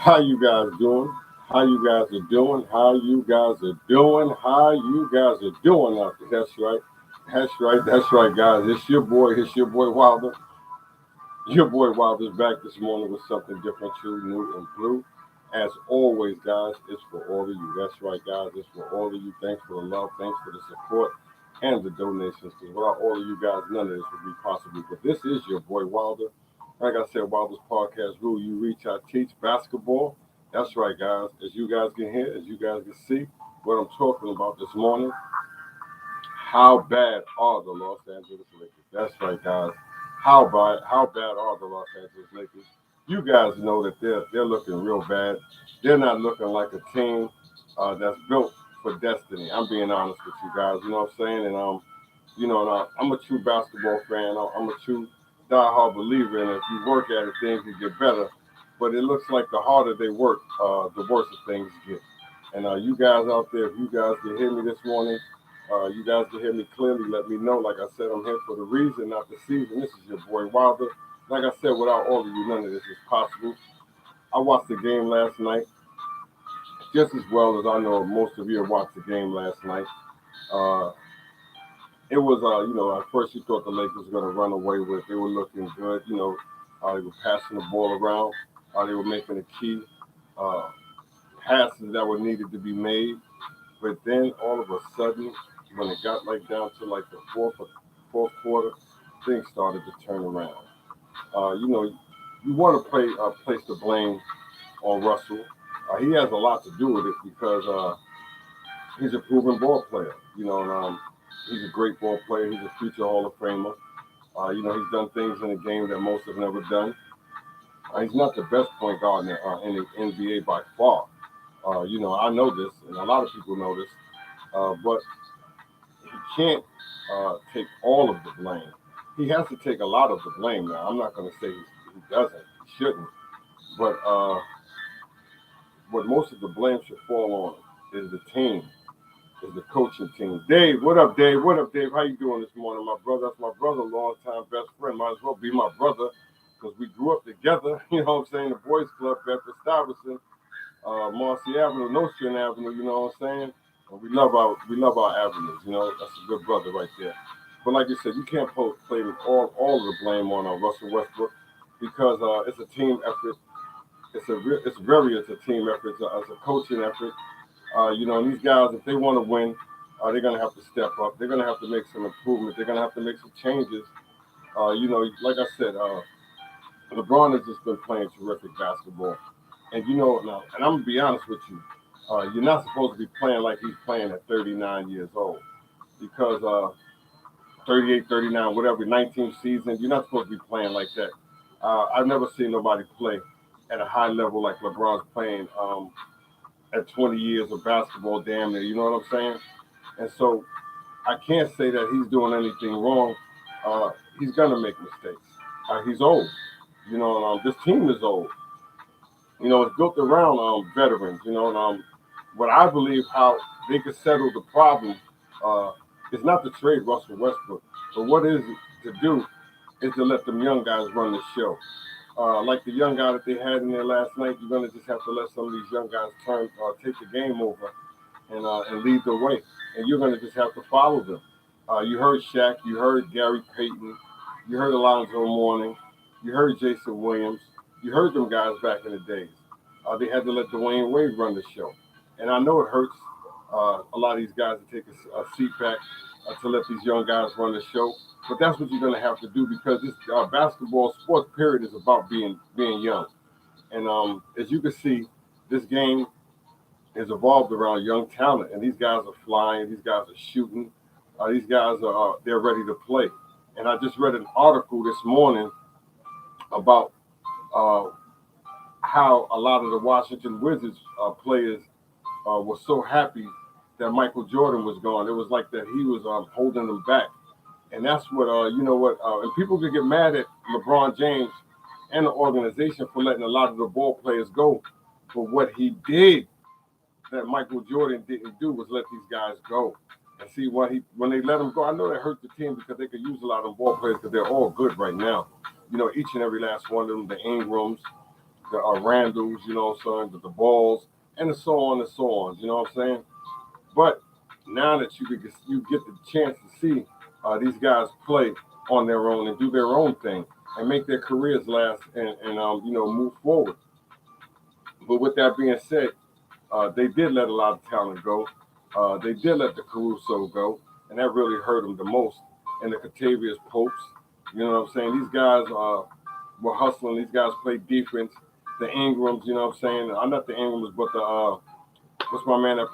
How you guys doing? How you guys are doing? How you guys are doing? How you guys are doing out there? That's right. That's right. That's right, guys. It's your boy. It's your boy Wilder. Your boy Wilder's back this morning with something different, true, new, and blue. As always, guys, it's for all of you. That's right, guys. It's for all of you. Thanks for the love. Thanks for the support and the donations. Because without all of you guys, none of this would be possible. But this is your boy Wilder. Like I said, Wilder's podcast rule. You reach, I teach basketball. That's right, guys. As you guys can hear, as you guys can see, what I'm talking about this morning. How bad are the Los Angeles Lakers? That's right, guys. How bad are the Los Angeles Lakers? You guys know that they're looking real bad. They're not looking like a team that's built for destiny. I'm being honest with you guys. You know what I'm saying? And I'm a true basketball fan. I'm a true diehard believer, and if you work at it, things will get better. But it looks like the harder they work, the worse the things get. And you guys out there, if you guys can hear me this morning, you guys can hear me clearly. Let me know. Like I said, I'm here for the reason, not the season. This is your boy Wilder. Like I said, without all of you, none of this is possible. I watched the game last night, just as well as I know most of you have watched the game last night. Uh, it was, at first you thought the Lakers were going to run away with it. They were looking good. They were passing the ball around. They were making the key uh, passes that were needed to be made. But then all of a sudden, when it got like down to like the fourth quarter, things started to turn around. You want to place the blame on Russell. He has a lot to do with it because he's a proven ball player. And he's a great ball player. He's a future Hall of Famer. He's done things in the game that most have never done. He's not the best point guard in the NBA by far. I know this, and a lot of people know this, but he can't take all of the blame. He has to take a lot of the blame. Now, I'm not going to say he doesn't, he shouldn't, but what most of the blame should fall on is the team, is the coaching team. Dave, what up, Dave? What up, Dave? How you doing this morning, my brother? That's my brother, long-time best friend. Might as well be my brother because we grew up together. You know what I'm saying? The boys club, Bedford Stuyvesant, Marcy Avenue, Nostrand Avenue. You know what I'm saying? And we love our avenues. That's a good brother right there. But like you said, you can't play all of the blame on Russell Westbrook because it's a team effort. It's a team effort. It's a coaching effort. And these guys, if they want to win, they're going to have to step up. They're going to have to make some improvements. They're going to have to make some changes. Like I said, LeBron has just been playing terrific basketball. And now, and I'm gonna be honest with you, you're not supposed to be playing like he's playing at 39 years old, because 38, 39, whatever, 19th season, you're not supposed to be playing like that. I've never seen nobody play at a high level like LeBron's playing at 20 years of basketball, damn near. You know what I'm saying? And so I can't say that he's doing anything wrong. He's gonna make mistakes. He's old. This team is old. It's built around veterans. And what I believe how they could settle the problem uh, is not to trade Russell Westbrook, but what is it to do is to let them young guys run the show. Like the young guy that they had in there last night, you're gonna just have to let some of these young guys take the game over, and lead the way, and you're gonna just have to follow them. You heard Shaq, you heard Gary Payton, you heard Alonzo Mourning, you heard Jason Williams, you heard them guys back in the days. They had to let Dwayne Wade run the show, and I know it hurts a lot of these guys to take a seat back to let these young guys run the show. But that's what you're going to have to do because this basketball sports period is about being young. And as you can see, this game is evolved around young talent, and these guys are flying, these guys are shooting, these guys are they're ready to play. And I just read an article this morning about uh, how a lot of the Washington Wizards players were so happy that Michael Jordan was gone. It was like that he was holding them back. And that's what, and people could get mad at LeBron James and the organization for letting a lot of the ball players go. But what he did that Michael Jordan didn't do was let these guys go. And see, when they let them go, I know that hurt the team because they could use a lot of ball players because they're all good right now. Each and every last one of them, the Ingrams, the Randalls, you know what I'm saying, the Balls, and so on and so on. You know what I'm saying? But now that you get the chance to see these guys play on their own and do their own thing and make their careers last and you know, move forward. But with that being said, they did let a lot of talent go. They did let the Caruso go, and that really hurt them the most. And the Catavius Popes, you know what I'm saying? These guys were hustling. These guys played defense. The Ingrams, you know what I'm saying? I'm not the Ingrams, but the what's my man that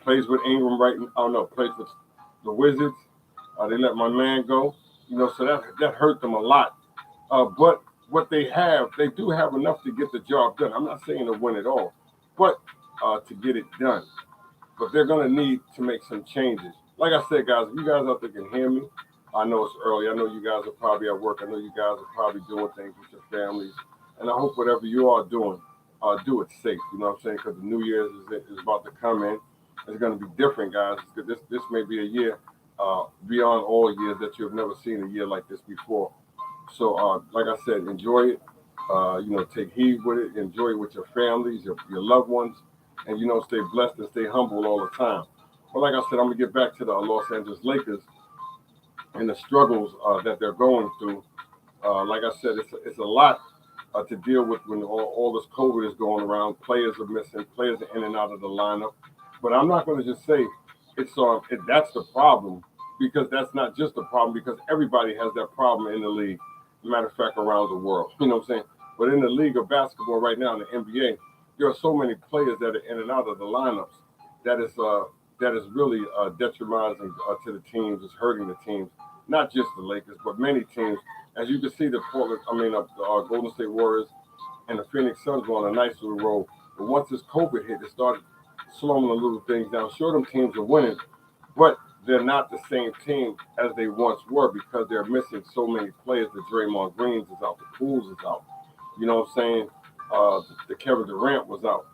plays with Ingram right now? Oh no, plays with the Wizards. They let my man go. You know, so that hurt them a lot. But what they do have enough to get the job done. I'm not saying to win it all, but to get it done. But they're going to need to make some changes. Like I said, guys, if you guys out there can hear me, I know it's early. I know you guys are probably at work. I know you guys are probably doing things with your families. And I hope whatever you are doing, do it safe. You know what I'm saying? Because the New Year's is about to come in. It's going to be different, guys. This may be a year beyond all years that you've never seen a year like this before. So, like I said, enjoy it. You know, take heed with it. Enjoy it with your families, your loved ones, and you know, stay blessed and stay humble all the time. But like I said, I'm gonna get back to the Los Angeles Lakers and the struggles that they're going through. Like I said, it's a lot to deal with when all this COVID is going around. Players are missing. Players are in and out of the lineup. But I'm not going to just say that's the problem, because that's not just the problem, because everybody has that problem in the league. Matter of fact, around the world, you know what I'm saying. But in the league of basketball right now, in the NBA, there are so many players that are in and out of the lineups that is really detrimental to the teams. It's hurting the teams, not just the Lakers, but many teams. As you can see, the Golden State Warriors and the Phoenix Suns were on a nice little roll. But once this COVID hit, it started slowing the little things down. Sure, them teams are winning, but they're not the same team as they once were, because they're missing so many players. The Draymond Greens is out, the Pools is out. You know what I'm saying? The Kevin Durant was out.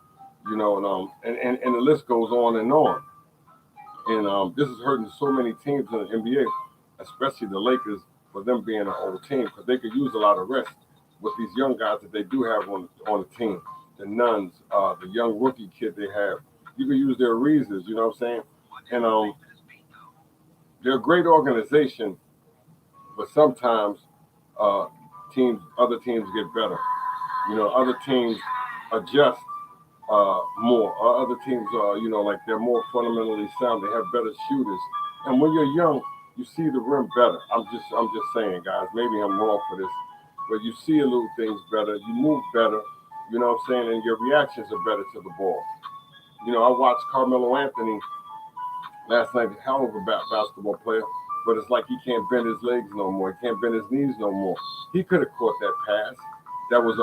You know, and the list goes on and on. And this is hurting so many teams in the NBA, especially the Lakers, for them being an old team, because they could use a lot of rest with these young guys that they do have on the team. The Nuns, the young rookie kid they have. You can use their reasons, you know what I'm saying? And they're a great organization, but sometimes other teams get better. You know, other teams adjust more. Other teams, you know, like they're more fundamentally sound. They have better shooters. And when you're young, you see the rim better. I'm just saying, guys. Maybe I'm wrong for this, but you see a little things better. You move better. You know what I'm saying? And your reactions are better to the ball. You know, I watched Carmelo Anthony last night. Hell of a basketball player, but it's like he can't bend his legs no more. He can't bend his knees no more. He could have caught that pass. That was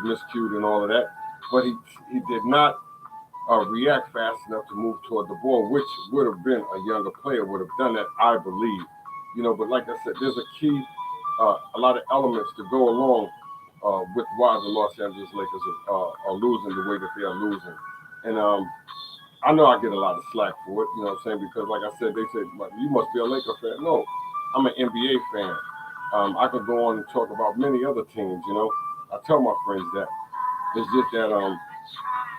miscued and all of that, but he did not react fast enough to move toward the ball, which would have been a younger player would have done that, I believe. You know, but like I said, there's a key, a lot of elements to go along with why the Los Angeles Lakers are losing the way that they are losing. And I know I get a lot of slack for it, you know what I'm saying? Because like I said, they said, you must be a Laker fan. No, I'm an NBA fan. I could go on and talk about many other teams, you know. I tell my friends that. It's just that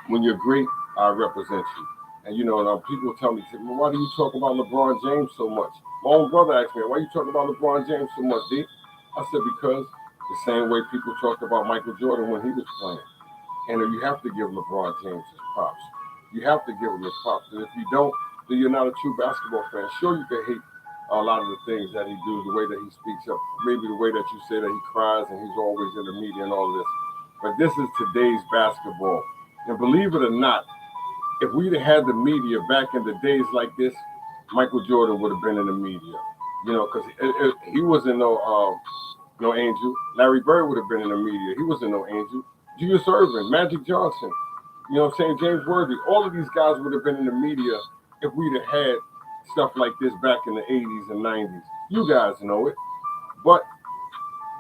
when you're great, I represent you. And you know, people tell me, well, why do you talk about LeBron James so much? My own brother asked me, why you talking about LeBron James so much, D? I said, because the same way people talked about Michael Jordan when he was playing. And you have to give LeBron James his props. You have to give him his props. And if you don't, then you're not a true basketball fan. Sure, you can hate a lot of the things that he does, the way that he speaks up, maybe the way that you say that he cries and he's always in the media and all of this. But this is today's basketball. And believe it or not, if we'd have had the media back in the days like this, Michael Jordan would have been in the media. You know, because he wasn't no angel. Larry Bird would have been in the media. He wasn't no angel. Julius Erving, Magic Johnson, you know what I'm saying, James Worthy. All of these guys would have been in the media if we'd have had stuff like this back in the 80s and 90s. You guys know it. But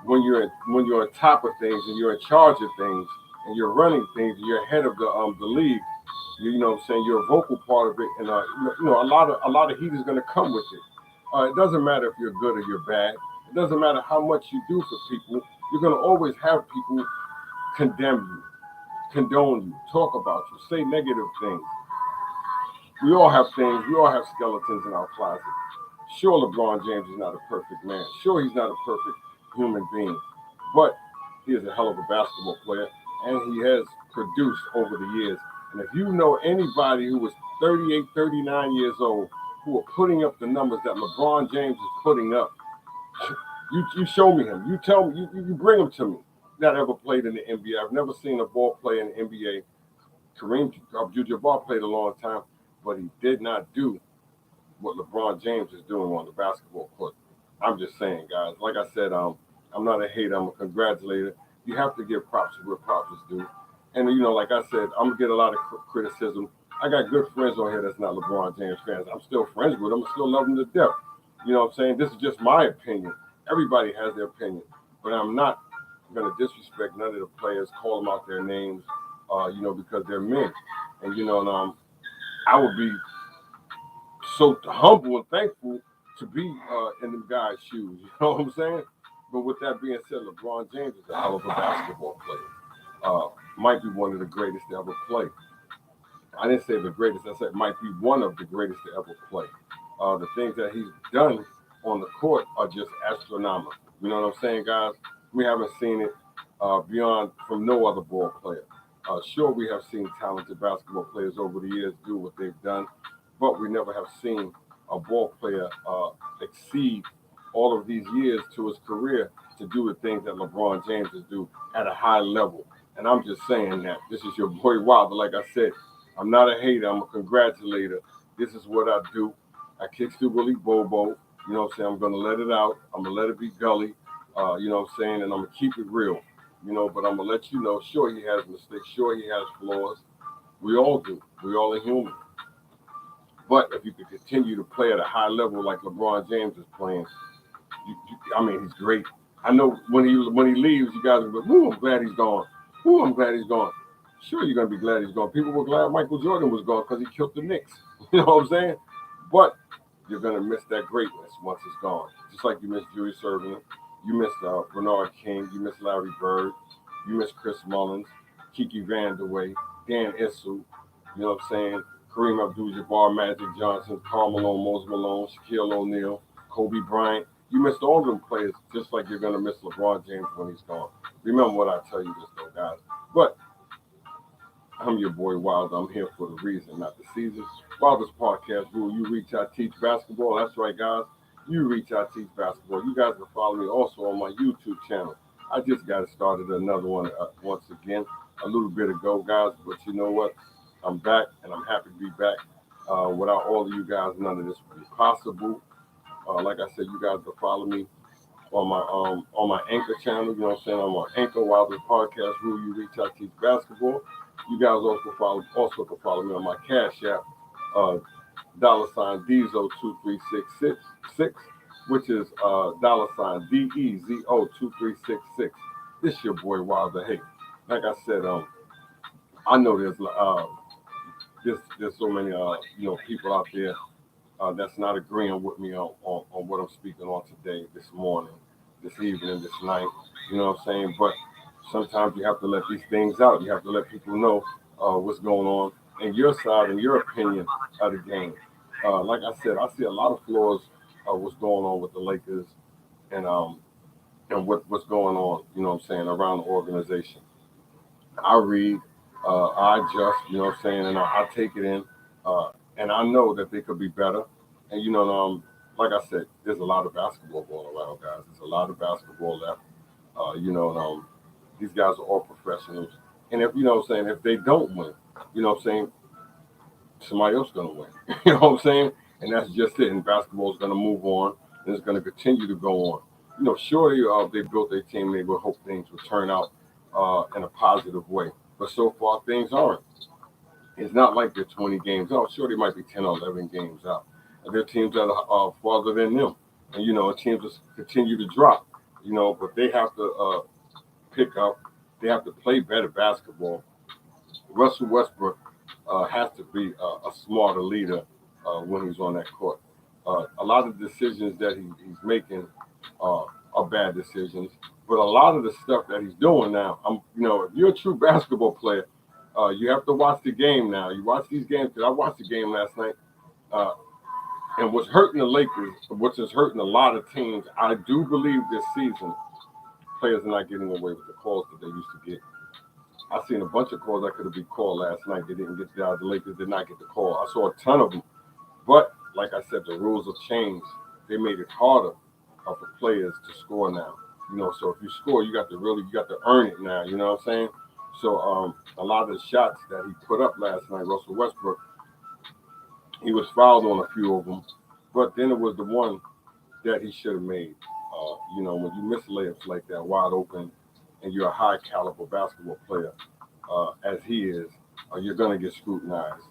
when you're on top of things and you're in charge of things and you're running things, and you're head of the league. You know what I'm saying? You're a vocal part of it, and you know a lot of heat is going to come with it. It doesn't matter if you're good or you're bad. It doesn't matter how much you do for people. You're going to always have people condemn you, condone you, talk about you, say negative things. We all have things, we all have skeletons in our closet. Sure, LeBron James is not a perfect man. Sure, he's not a perfect human being. But he is a hell of a basketball player, and he has produced over the years. And if you know anybody who was 38, 39 years old, who are putting up the numbers that LeBron James is putting up, you show me him. You tell me, you bring him to me. That ever played in the NBA. I've never seen a ball player in the NBA. Kareem Abdul-Jabbar played a long time, but he did not do what LeBron James is doing on the basketball court. I'm just saying, guys. Like I said, I'm not a hater. I'm a congratulator. You have to give props where props is due. And like I said, I'm gonna get a lot of criticism. I got good friends on here that's not LeBron James fans. I'm still friends with them. I still love them to death. You know what I'm saying? This is just my opinion. Everybody has their opinion, but I'm not gonna disrespect none of the players, call them out their names, because they're men. And I would be so humble and thankful to be in them guys' shoes. You know what I'm saying? But with that being said, LeBron James is a hell of a basketball player. Might be one of the greatest to ever play. I didn't say the greatest. I said might be one of the greatest to ever play. The things that he's done on the court are just astronomical. You know what I'm saying, guys? We haven't seen it beyond from no other ball player. Sure, we have seen talented basketball players over the years do what they've done, but we never have seen a ball player exceed all of these years to his career to do the things that LeBron James is do at a high level. And I'm just saying that. This is your boy Wilder. Like I said, I'm not a hater. I'm a congratulator. This is what I do. I kicks the Willie Bobo. You know what I'm saying? I'm going to let it out. I'm going to let it be gully. You know what I'm saying? And I'm going to keep it real. But I'm going to let you know, sure, he has mistakes. Sure, he has flaws. We all do. We all are human. But if you could continue to play at a high level like LeBron James is playing, he's great. I know when he leaves, you guys will be, "Ooh, I'm glad he's gone. Ooh, I'm glad he's gone." Sure, you're gonna be glad he's gone. People were glad Michael Jordan was gone because he killed the Knicks. You know what I'm saying? But you're gonna miss that greatness once it's gone. Just like you miss Julius Erving, you miss Bernard King, you miss Larry Bird, you miss Chris Mullins, Kiki Vandeweghe, Dan Issel. You know what I'm saying? Kareem Abdul-Jabbar, Magic Johnson, Karl Malone, Moses Malone, Shaquille O'Neal, Kobe Bryant. You missed all them players just like you're going to miss LeBron James when he's gone. Remember what I tell you this, though, guys. But I'm your boy Wilder. I'm here for the reason, not the season. Wilder's podcast rule. You reach out, teach basketball. That's right, guys. You reach out, teach basketball. You guys can follow me also on my YouTube channel. I just got started another one once again a little bit ago, guys. But you know what? I'm back, and I'm happy to be back. Without all of you guys, none of this would be possible. Like I said, you guys can follow me on my Anchor channel. You know what I'm saying? I'm on Anchor Wilder's podcast. Rule you reach out, teach basketball. You guys also can follow me on my Cash App, $dezo2366, which is $dezo2366. This your boy Wilder. Hey, like I said, I know there's so many people out there that's not agreeing with me on what I'm speaking on today, this morning, this evening, this night. You know what I'm saying? But sometimes you have to let these things out. You have to let people know what's going on in your side and your opinion of the game. Like I said, I see a lot of flaws what's going on with the Lakers and what's going on, you know what I'm saying, around the organization. I read, I adjust, you know what I'm saying, and I take it in. And I know that they could be better. And, like I said, there's a lot of basketball going around, guys. There's a lot of basketball left. These guys are all professionals. And if, you know what I'm saying, if they don't win, you know what I'm saying, somebody else is going to win. You know what I'm saying? And that's just it. And basketball is going to move on. And it's going to continue to go on. Surely they built their team. They would hope things would turn out in a positive way. But so far, things aren't. It's not like they're 20 games out. Sure, they might be 10 or 11 games out. And there are teams that are farther than them. And, teams just continue to drop, but they have to pick up. They have to play better basketball. Russell Westbrook has to be a smarter leader when he's on that court. A lot of decisions that he's making are bad decisions. But a lot of the stuff that he's doing now, if you're a true basketball player, you have to watch the game now. You watch these games, because I watched the game last night. Uh, and what's hurting the Lakers, which is hurting a lot of teams, I do believe this season, players are not getting away with the calls that they used to get. I seen a bunch of calls that could have been called last night. They didn't get the Lakers did not get the call. I saw a ton of them. But like I said, the rules have changed. They made it harder for players to score now. So if you score, you got to earn it now. You know what I'm saying? So a lot of the shots that he put up last night, Russell Westbrook, he was fouled on a few of them. But then it was the one that he should have made. When you miss layups like that wide open, and you're a high caliber basketball player, as he is, you're going to get scrutinized.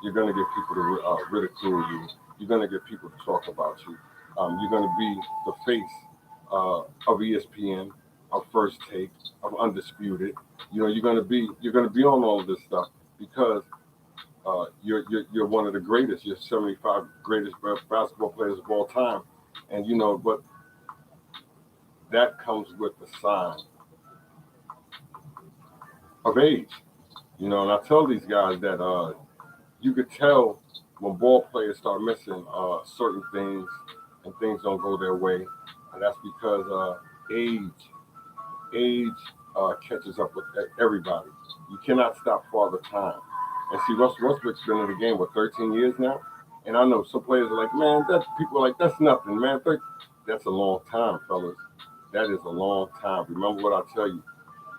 You're going to get people to ridicule you. You're going to get people to talk about you. You're going to be the face of ESPN, of First Take, of Undisputed. You're going to be on all of this stuff because you're one of the greatest. You're 75 greatest basketball players of all time, and but that comes with the sign of age. And I tell these guys that you could tell when ball players start missing certain things and things don't go their way, and that's because age catches up with everybody. You cannot stop Father Time. And see, Russell Westbrook's been in the game, 13 years now? And I know some players are like, man, people are like, that's nothing, man. That's a long time, fellas. That is a long time. Remember what I tell you.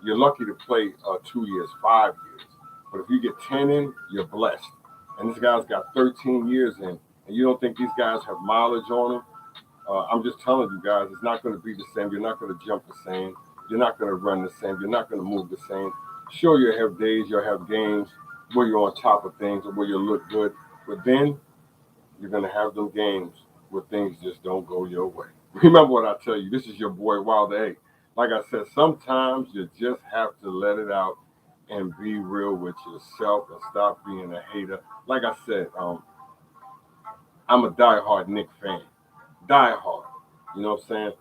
You're lucky to play 2 years, 5 years. But if you get 10 in, you're blessed. And this guy's got 13 years in. And you don't think these guys have mileage on them? I'm just telling you guys, it's not going to be the same. You're not going to jump the same. You're not going to run the same. You're not going to move the same. Sure, you'll have days, you'll have games where you're on top of things or where you look good. But then you're going to have them games where things just don't go your way. Remember what I tell you. This is your boy, Wild A. Like I said, sometimes you just have to let it out and be real with yourself and stop being a hater. Like I said, I'm a diehard Knicks fan. Diehard. You know what I'm saying?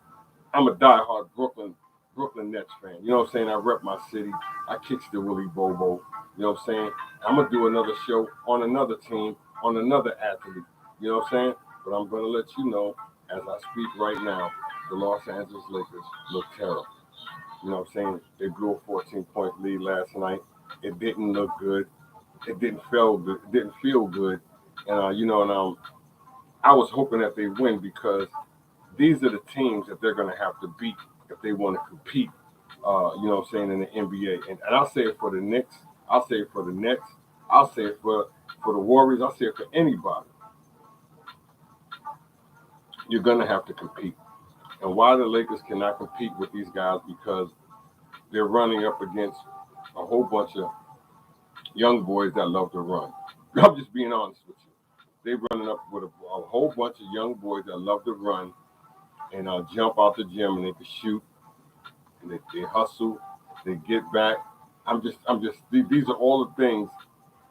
I'm a diehard Brooklyn Nets fan. You know what I'm saying? I rep my city. I kicks the Willie Bobo. You know what I'm saying? I'm going to do another show on another team, on another athlete. You know what I'm saying? But I'm going to let you know, as I speak right now, the Los Angeles Lakers look terrible. You know what I'm saying? They blew a 14-point lead last night. It didn't look good. It didn't feel good. It didn't feel good. And, I was hoping that they win because these are the teams that they're going to have to beat if they want to compete, you know what I'm saying, in the NBA. And I'll say it for the Knicks. I'll say it for the Nets. I'll say it for the Warriors. I'll say it for anybody. You're going to have to compete. And why the Lakers cannot compete with these guys? Because they're running up against a whole bunch of young boys that love to run. I'm just being honest with you. They're running up with a whole bunch of young boys that love to run and jump out the gym, and they can shoot, and they hustle, they get back. These are all the things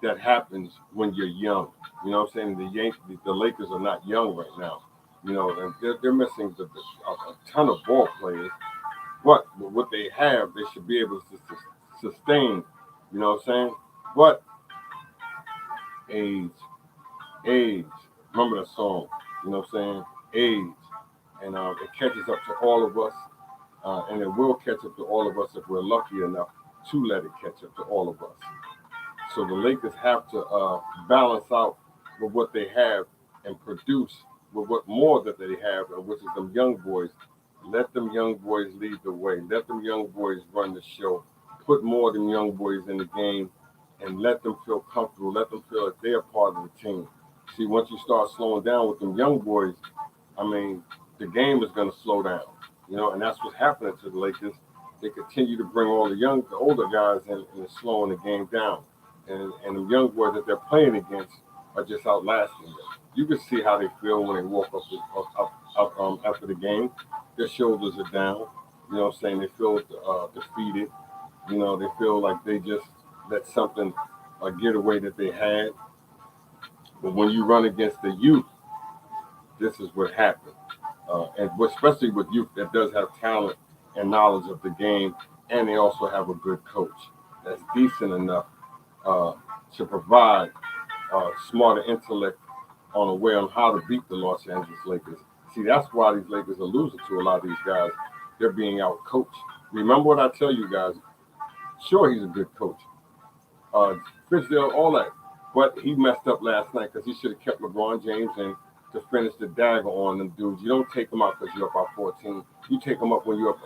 that happens when you're young. You know what I'm saying? The Lakers are not young right now. And they're missing a ton of ball players. But what they have, they should be able to sustain. You know what I'm saying? But age. Remember that song? You know what I'm saying? Age. And it catches up to all of us. And it will catch up to all of us if we're lucky enough to let it catch up to all of us. So the Lakers have to balance out with what they have and produce with what more that they have, which is them young boys. Let them young boys lead the way. Let them young boys run the show. Put more of them young boys in the game and let them feel comfortable. Let them feel like they're part of the team. See, once you start slowing down with them young boys, the game is going to slow down. And that's what's happening to the Lakers. They continue to bring all the older guys in and it's slowing the game down. And the young boys that they're playing against are just outlasting them. You can see how they feel when they walk up after the game. Their shoulders are down. You know what I'm saying? They feel defeated. They feel like they just let something get away that they had. But when you run against the youth, this is what happens. And especially with youth that does have talent and knowledge of the game, and they also have a good coach that's decent enough to provide smarter intellect on a way on how to beat the Los Angeles Lakers. See, that's why these Lakers are losing to a lot of these guys. They're being out coached. Remember what I tell you guys. Sure, he's a good coach. Fitzgerald, all that. But he messed up last night because he should have kept LeBron James in to finish the dagger on them dudes. You don't take them out because you're up by 14. You take them up when you're up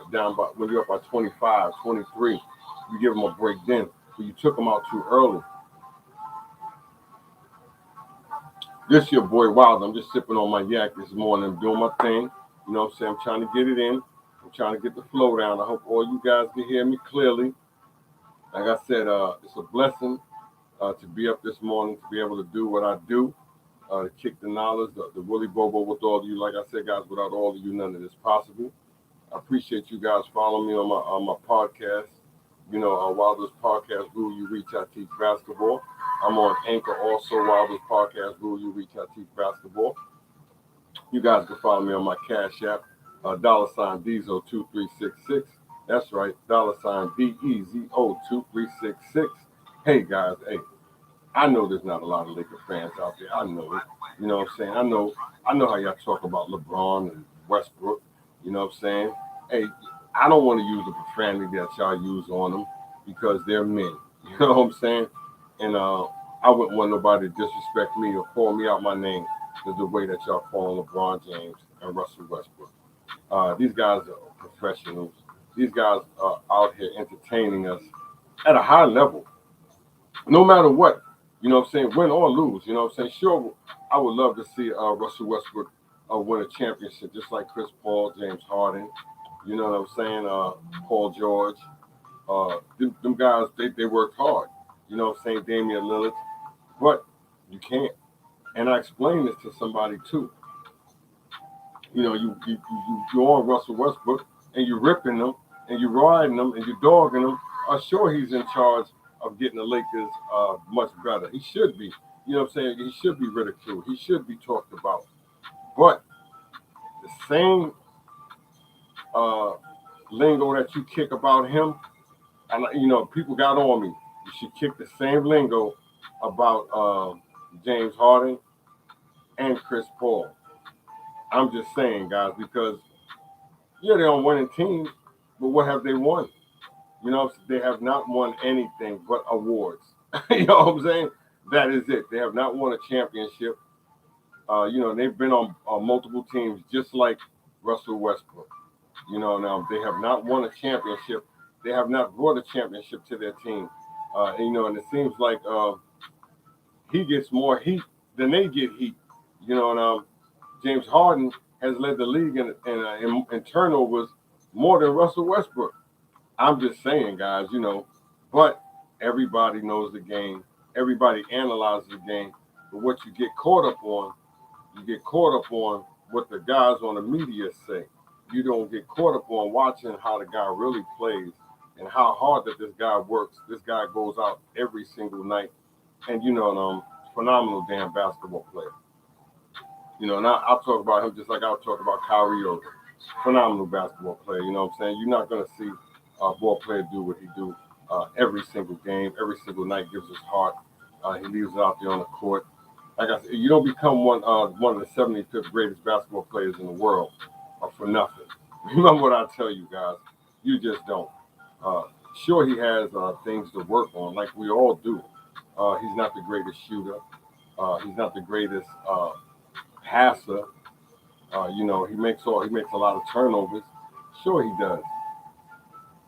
when you're up by 25, 23. You give them a break then. But you took them out too early. This your boy Wild. I'm just sipping on my yak this morning. I'm doing my thing. You know what I'm saying? I'm trying to get it in. I'm trying to get the flow down. I hope all you guys can hear me clearly. Like I said, it's a blessing to be up this morning, to be able to do what I do, to kick the knowledge, the Willy Bobo with all of you. Like I said, guys, without all of you, none of this possible. I appreciate you guys following me on my podcast. You know, Wilder's Podcast, Rule You Reach, I Teach Basketball. I'm on Anchor also, Wilder's Podcast, Rule You Reach, I Teach Basketball. You guys can follow me on my Cash App, $dezo2366. That's right, $dezo2366. Hey, guys, hey, I know there's not a lot of Laker fans out there. I know it. You know what I'm saying? I know how y'all talk about LeBron and Westbrook. You know what I'm saying? Hey, I don't want to use the profanity that y'all use on them because they're men. You know what I'm saying? And I wouldn't want nobody to disrespect me or call me out my name the way that y'all call LeBron James and Russell Westbrook. These guys are professionals. These guys are out here entertaining us at a high level, no matter what. You know what I'm saying? Win or lose. You know what I'm saying? Sure, I would love to see Russell Westbrook win a championship, just like Chris Paul, James Harden. You know what I'm saying? Paul George. Them guys, they worked hard. You know what I'm saying? Damian Lillard. But you can't. And I explained this to somebody too. You know, you're on Russell Westbrook and you're ripping them and you're riding them and you're dogging them. Sure, he's in charge of getting the Lakers much better. He should be. You know what I'm saying? He should be ridiculed. He should be talked about. But the same lingo that you kick about him, and you know, people got on me. You should kick the same lingo about James Harden and Chris Paul. I'm just saying, guys, because yeah, they're on winning teams, but what have they won? You know, they have not won anything but awards. You know what I'm saying? That is it. They have not won a championship. You know, they've been on multiple teams just like Russell Westbrook. You know, now they have not won a championship. They have not brought a championship to their team. You know, and it seems like he gets more heat than they get heat. You know, and James Harden has led the league in turnovers more than Russell Westbrook. I'm just saying, guys, you know, but everybody knows the game. Everybody analyzes the game. But what you get caught up on what the guys on the media say. You don't get caught up on watching how the guy really plays and how hard that this guy works. This guy goes out every single night. And, you know, phenomenal damn basketball player. You know, and I'll talk about him just like I'll talk about Kyrie Irving. Phenomenal basketball player, you know what I'm saying? You're not going to see a ball player do what he do every single game, every single night, gives his heart. He leaves it out there on the court. Like I said, you don't become one of the 75th greatest basketball players in the world for nothing. Remember what I tell you guys. You just don't. Sure, he has things to work on, like we all do. He's not the greatest shooter. He's not the greatest passer. You know, he makes a lot of turnovers. Sure, he does.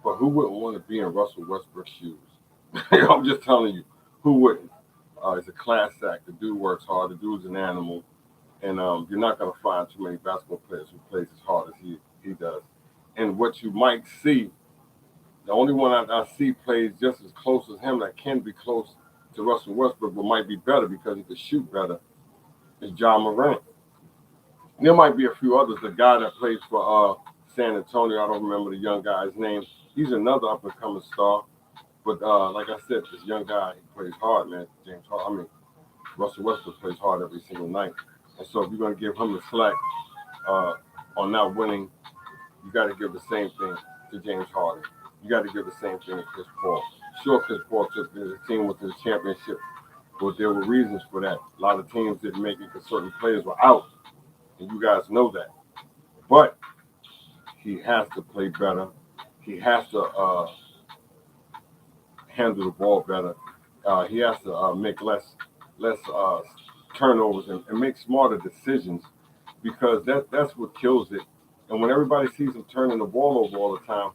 But who wouldn't want to be in Russell Westbrook's shoes? I'm just telling you, who wouldn't? He's a class act. The dude works hard. The dude's an animal. And you're not going to find too many basketball players who plays as hard as he does. And what you might see, the only one I see plays just as close as him that can be close to Russell Westbrook, but might be better because he can shoot better, is John Morant. There might be a few others. The guy that plays for San Antonio, I don't remember the young guy's name. He's another up-and-coming star. But like I said, this young guy, he plays hard, man. Russell Westbrook plays hard every single night. And so if you're going to give him the slack on not winning, you got to give the same thing to James Harden. You got to give the same thing to Chris Paul. Sure, Chris Paul took his team to the championship, but there were reasons for that. A lot of teams didn't make it because certain players were out, and you guys know that. But he has to play better. He has to handle the ball better. He has to make less turnovers and make smarter decisions because that's what kills it. And when everybody sees him turning the ball over all the time,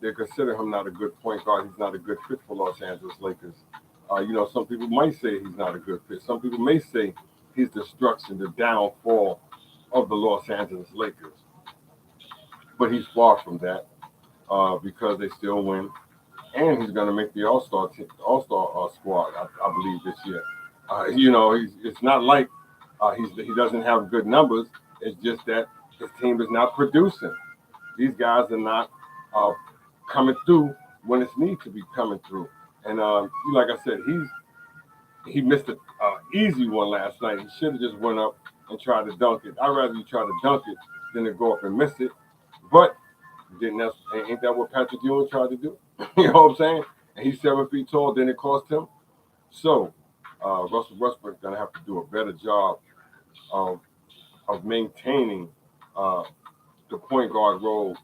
they consider him not a good point guard. He's not a good fit for Los Angeles Lakers. Some people might say he's not a good fit. Some people may say he's destruction, the downfall of the Los Angeles Lakers. But he's far from that because they still win. And he's going to make the All-Star squad, I believe, this year. It's not like he doesn't have good numbers. It's just that his team is not producing. These guys are not coming through when it's need to be coming through. And like I said, he missed an easy one last night. He should have just went up and tried to dunk it. I'd rather you try to dunk it than to go up and miss it. But ain't that what Patrick Ewing tried to do? You know what I'm saying? And he's 7 feet tall, then it cost him. So Russell Westbrook's gonna have to do a better job of maintaining the point guard role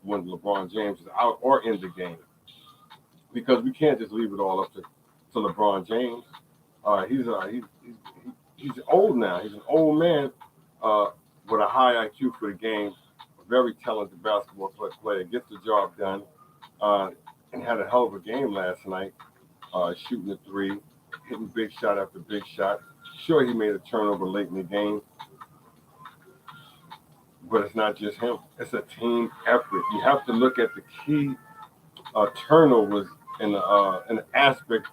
when LeBron James is out or in the game, because we can't just leave it all up to LeBron James. He's old now. He's an old man with a high IQ for the game, a very talented basketball player, gets the job done, and had a hell of a game last night, shooting a three, hitting big shot after big shot. Sure, he made a turnover late in the game, but it's not just him. It's a team effort. You have to look at the key turnovers in the aspect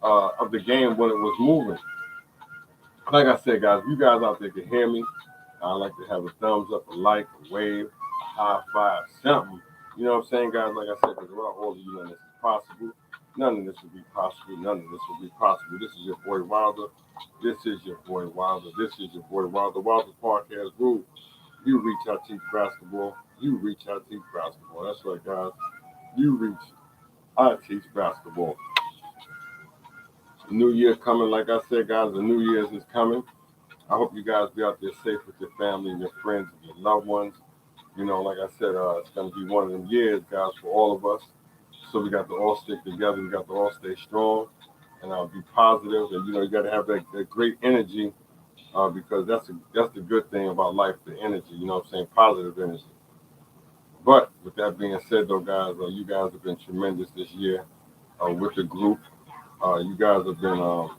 of the game when it was moving. Like I said, guys, if you guys out there can hear me, I'd like to have a thumbs up, a like, a wave, a high five, something. You know what I'm saying, guys? Like I said, because without all of you, none of this is possible. None of this would be possible. None of this would be possible. This is your boy Wilder. This is your boy Wilder. This is your boy Wilder. Wilder Podcast Rule. You reach out, teach basketball. You reach out, teach basketball. That's right, guys. You reach out, teach basketball. New Year coming, like I said, guys. The New Year's is coming. I hope you guys be out there safe with your family and your friends and your loved ones. Like I said, it's going to be one of them years, guys, for all of us. So we got to all stick together. We got to all stay strong and be positive. And, you got to have that great energy because that's the good thing about life, the energy, you know what I'm saying, positive energy. But with that being said, though, guys, you guys have been tremendous this year with the group. You guys have been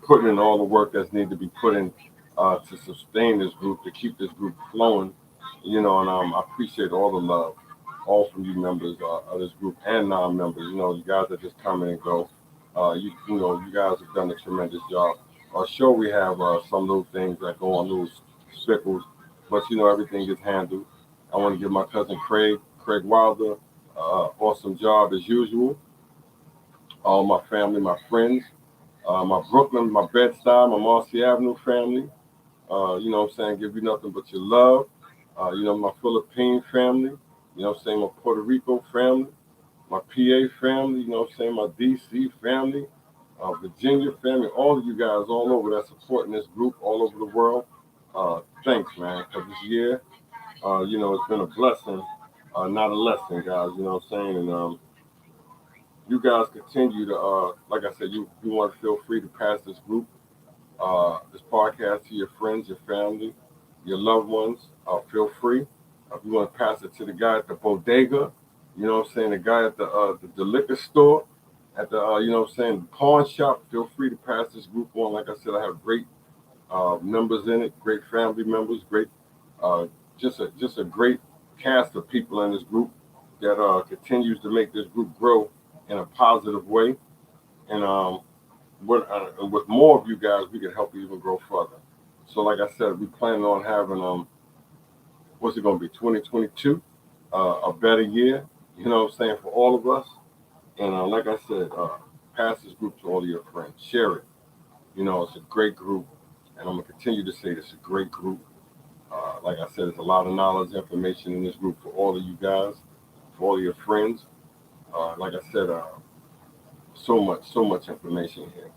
putting in all the work that's needed to be put in to sustain this group, to keep this group flowing, and I appreciate all the love, all from you members of this group and non-members. You guys are just coming and go. You guys have done a tremendous job. Sure, we have some little things that go on, little spickles, but everything gets handled. I want to give my cousin Craig Wilder, awesome job as usual. All my family, my friends, my Brooklyn, my Bed-Stuy, my Marcy Avenue family. You know what I'm saying? Give you nothing but your love. My Philippine family. You know what I'm saying? My Puerto Rico family. My PA family. You know what I'm saying? My DC family. Virginia family. All of you guys all over that supporting this group all over the world. Thanks, man. For this year, it's been a blessing, not a lesson, guys. You know what I'm saying? And you guys continue to, like I said, you want to feel free to pass this group, this podcast to your friends, your family, your loved ones. Feel free. If you want to pass it to the guy at the bodega, you know what I'm saying, the guy at the liquor store, at the, pawn shop, feel free to pass this group on. Like I said, I have great members in it, great family members, great, just a great cast of people in this group that continues to make this group grow in a positive way. And with more of you guys, we can help you even grow further. So like I said, we plan on having, what's it going to be, 2022, a better year, you know what I'm saying, for all of us. And like I said, pass this group to all of your friends. Share it. It's a great group. And I'm going to continue to say it's a great group. Like I said, there's a lot of knowledge, information in this group for all of you guys, for all of your friends. Like I said, so much information here.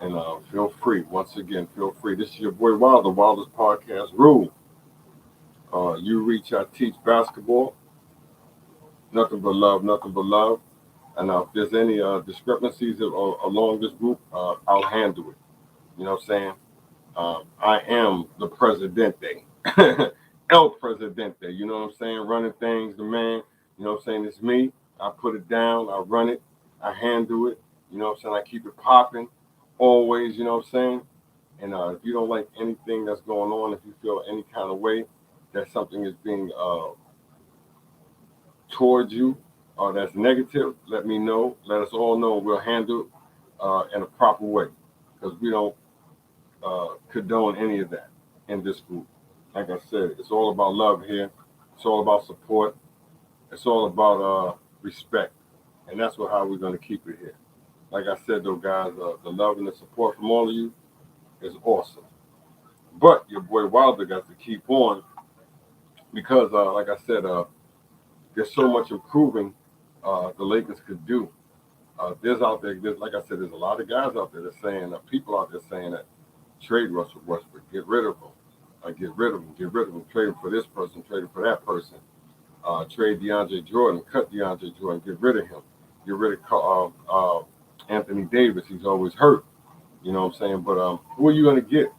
And feel free, once again, feel free. This is your boy Wild, the Wildest Podcast Rule. You reach, I teach basketball. Nothing but love, nothing but love. And if there's any discrepancies along this group, I'll handle it. You know what I'm saying? I am the Presidente. El Presidente. You know what I'm saying? Running things, the man. You know what I'm saying? It's me. I put it down. I run it. I handle it. You know what I'm saying? I keep it popping. Always, you know what I'm saying? And if you don't like anything that's going on, if you feel any kind of way that something is being towards you or that's negative, let me know. Let us all know. We'll handle it in a proper way because we don't condone any of that in this group. Like I said, it's all about love here. It's all about support. It's all about respect. And that's how we're going to keep it here. Like I said, though, guys, the love and the support from all of you is awesome. But your boy Wilder got to keep on because, like I said, there's so much improving the Lakers could do. There's out there, like I said, there's a lot of guys out there that saying, people out there saying that trade Russell Westbrook, get rid of him, get rid of him, trade him for this person, trade him for that person, trade DeAndre Jordan, cut DeAndre Jordan, get rid of him, get rid of Anthony Davis. He's always hurt, you know what I'm saying? But who are you going to get?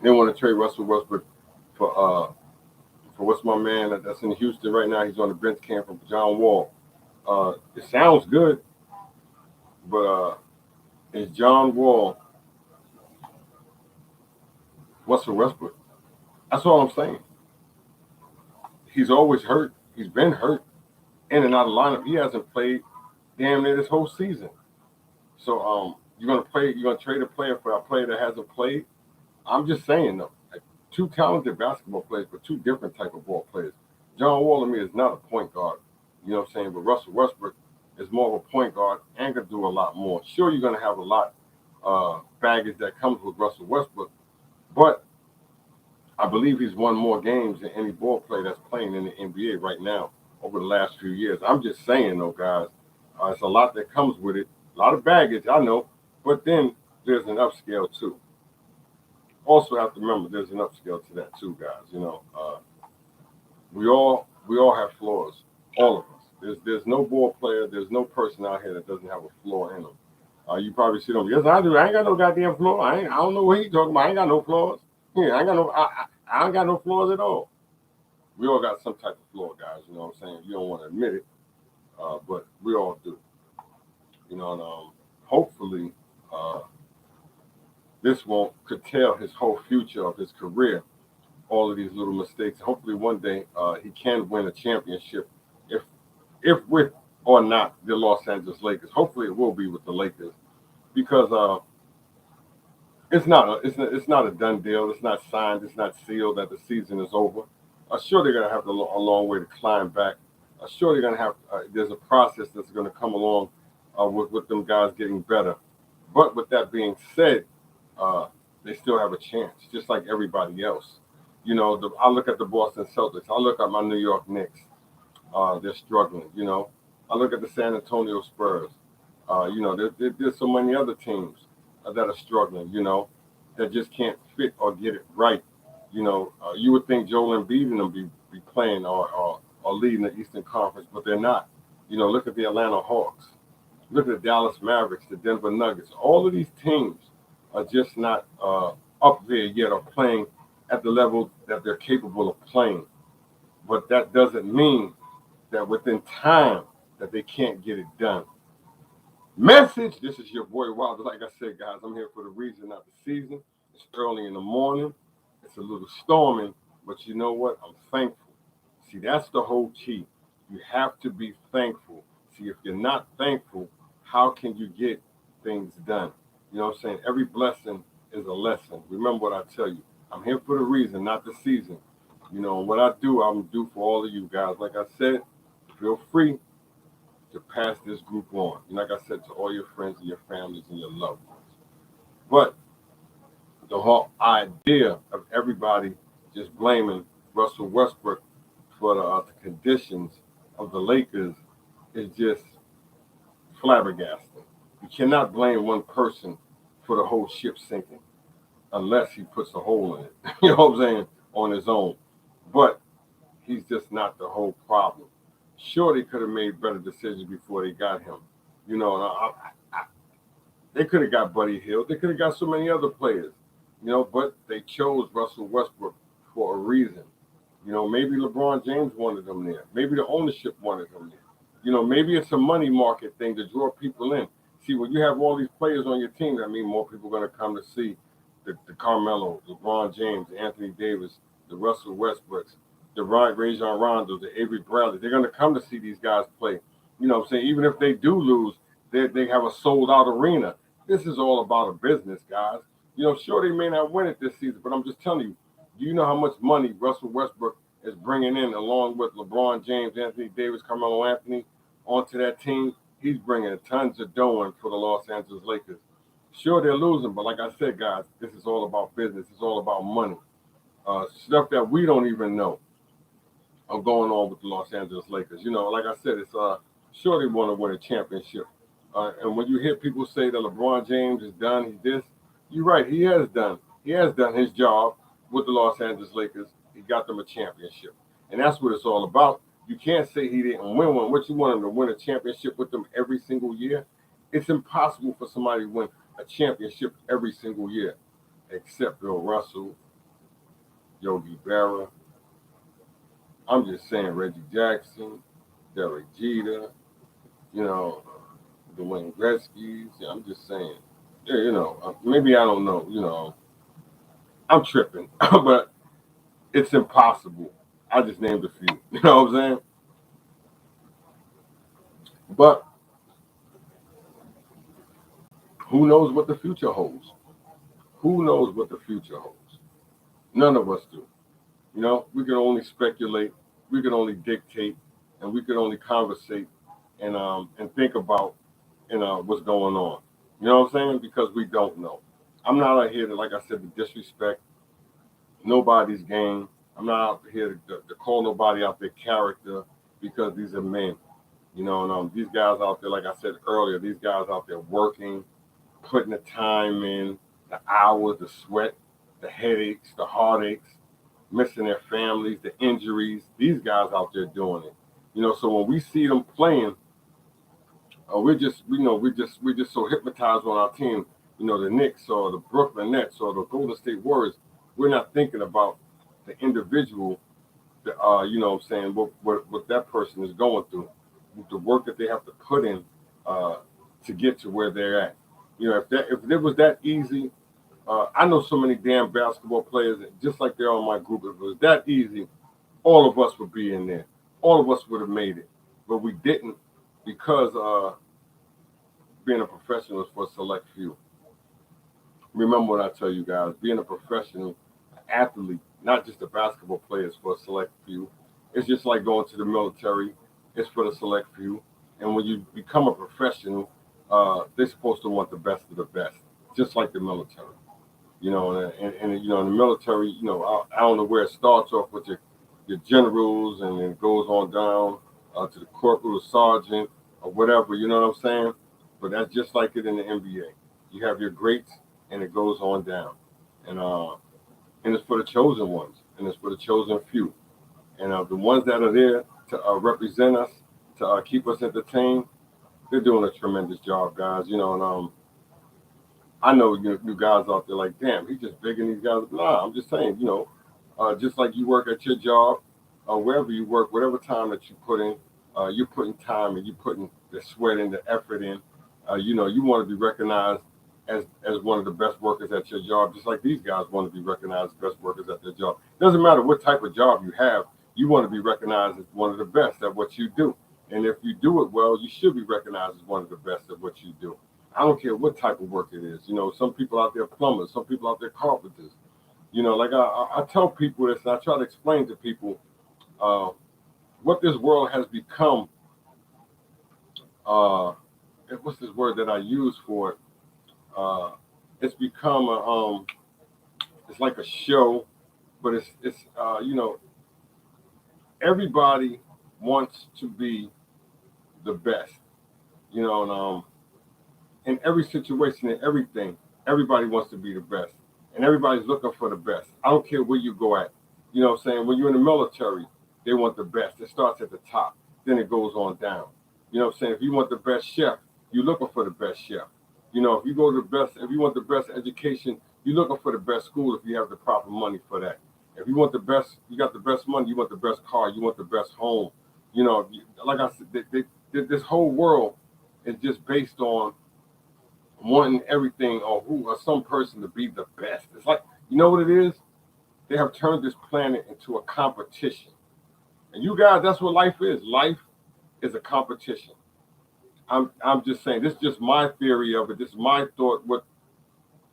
They want to trade Russell Westbrook for what's my man that's in Houston right now? He's on the bench camp from John Wall. It sounds good, but is John Wall Russell Westbrook? That's all I'm saying. He's always hurt. He's been hurt in and out of lineup. He hasn't played damn near this whole season. So you're gonna trade a player for a player that hasn't played. I'm just saying though, two talented basketball players, but two different type of ball players. John Wall to me is not a point guard. You know what I'm saying? But Russell Westbrook is more of a point guard and can do a lot more. Sure, you're gonna have a lot baggage that comes with Russell Westbrook, but I believe he's won more games than any ball player that's playing in the NBA right now over the last few years. I'm just saying, though, guys, it's a lot that comes with it. A lot of baggage, I know, but then there's an upscale, too. Also have to remember there's an upscale to that, too, guys. You know, we all have flaws, all of us. There's no ball player, there's no person out here that doesn't have a flaw in them. You probably see them. Yes, I do. I ain't got no goddamn flaw. I don't know what he talking about. I ain't got no flaws. Yeah, I ain't got no flaws at all. We all got some type of flaw, guys. You know what I'm saying? You don't want to admit it, but we all do. You know, and hopefully this won't curtail his whole future of his career. All of these little mistakes. Hopefully one day he can win a championship, if with or not the Los Angeles Lakers. Hopefully it will be with the Lakers because it's not a done deal. It's not signed. It's not sealed that the season is over. Sure, they're going to have a long way to climb back. Sure, they're going to have. There's a process that's going to come along with them guys getting better. But with that being said, they still have a chance, just like everybody else. You know, I look at the Boston Celtics. I look at my New York Knicks. They're struggling. You know, I look at the San Antonio Spurs. You know, there's so many other teams that are struggling. You know, that just can't fit or get it right. You know, you would think Joel Embiid and them be playing or leading the Eastern Conference, but they're not. You know, look at the Atlanta Hawks. Look at the Dallas Mavericks, the Denver Nuggets. All of these teams are just not up there yet or playing at the level that they're capable of playing. But that doesn't mean that within time that they can't get it done. Message, this is your boy Wilder. Like I said, guys, I'm here for the reason, not the season. It's early in the morning. It's a little storming, but you know what? I'm thankful. See, that's the whole key. You have to be thankful. See, if you're not thankful, how can you get things done? You know what I'm saying? Every blessing is a lesson. Remember what I tell you. I'm here for the reason, not the season. You know, what I do, I'm do for all of you guys. Like I said, feel free to pass this group on. And like I said, to all your friends and your families and your loved ones. But The whole idea of everybody just blaming Russell Westbrook for the conditions of the Lakers is just flabbergasting. You cannot blame one person for the whole ship sinking unless he puts a hole in it. You know what I'm saying? On his own. But he's just not the whole problem. Sure, they could have made better decisions before they got him. You know, they could have got Buddy Hield. They could have got so many other players. You know, but they chose Russell Westbrook for a reason. You know, maybe LeBron James wanted him there. Maybe the ownership wanted him there. You know, maybe it's a money market thing to draw people in. See, when you have all these players on your team, that means more people are going to come to see the Carmelo, LeBron James, Anthony Davis, the Russell Westbrooks, the Rajon Rondo, the Avery Bradley. They're going to come to see these guys play. You know what I'm saying? Even if they do lose, they have a sold-out arena. This is all about a business, guys. You know, sure, they may not win it this season, but I'm just telling you, do you know how much money Russell Westbrook is bringing in along with LeBron James, Anthony Davis, Carmelo Anthony onto that team? He's bringing tons of dough in for the Los Angeles Lakers. Sure, they're losing, but like I said, guys, this is all about business. It's all about money. Stuff that we don't even know of going on with the Los Angeles Lakers. You know, like I said, it's sure they want to win a championship. And when you hear people say that LeBron James is done, he's this, you're right. He has done. He has done his job with the Los Angeles Lakers. He got them a championship, and that's what it's all about. You can't say he didn't win one. What you want him to win a championship with them every single year? It's impossible for somebody to win a championship every single year, except Bill Russell, Yogi Berra. I'm just saying Reggie Jackson, Derek Jeter, you know, Dwayne Gretzky. I'm just saying, yeah, you know, maybe I don't know, you know, I'm tripping, but it's impossible. I just named a few. You know what I'm saying? But who knows what the future holds? Who knows what the future holds? None of us do. You know, we can only speculate, we can only dictate, and we can only conversate and think about what's going on. You know what I'm saying? Because we don't know. I'm not out here to, like I said, to disrespect nobody's game. I'm not out here to call nobody out their character because these are men. You know, and these guys out there, like I said earlier, these guys out there working, putting the time in, the hours, the sweat, the headaches, the heartaches, missing their families, the injuries. These guys out there doing it. You know, so when we see them playing, we're just so hypnotized on our team. You know, the Knicks or the Brooklyn Nets or the Golden State Warriors. We're not thinking about the individual. You know what I'm saying, what that person is going through, the work that they have to put in to get to where they're at. You know, if it was that easy, I know so many damn basketball players, just like they're on my group. If it was that easy, all of us would be in there. All of us would have made it, but we didn't because being a professional is for a select few. Remember what I tell you guys: being a professional athlete, not just a basketball player, is for a select few. It's just like going to the military; it's for the select few. And when you become a professional, they're supposed to want the best of the best, just like the military. You know, and you know, in the military, you know, I don't know where it starts off with your generals, and then it goes on down to the corporal, the sergeant, or whatever. You know what I'm saying? But that's just like it in the NBA. You have your greats, and it goes on down, and it's for the chosen ones, and it's for the chosen few, and the ones that are there to represent us, to keep us entertained. They're doing a tremendous job, guys. You know, and I know you guys out there like, damn, he's just bigging these guys. Nah, I'm just saying, you know, just like you work at your job, wherever you work, whatever time that you put in, you're putting time and you're putting the sweat and the effort in. You know, you want to be recognized as one of the best workers at your job, just like these guys want to be recognized as best workers at their job. Doesn't matter what type of job you have, you want to be recognized as one of the best at what you do. And if you do it well, you should be recognized as one of the best at what you do. I don't care what type of work it is. You know, some people out there plumbers, some people out there carpenters. You know, like I tell people this, and I try to explain to people what this world has become. What's this word that I use for it? It's become It's like a show, but it's everybody wants to be the best. And in every situation and everything, everybody wants to be the best, and everybody's looking for the best. I don't care where you go at. What I'm saying? When you're in the military, they want the best. It starts at the top, then it goes on down. What I'm saying? If you want the best chef, you're looking for the best chef. If you go to the best, if you want the best education, you're looking for the best school if you have the proper money for that. If you want the best, you got the best money, you want the best car, you want the best home. Like I said, this whole world is just based on wanting everything or some person to be the best. It's like, you know what it is? They have turned this planet into a competition. And you guys, that's what life is. Life is a competition. I'm just saying, this is just my theory of it. This is my thought,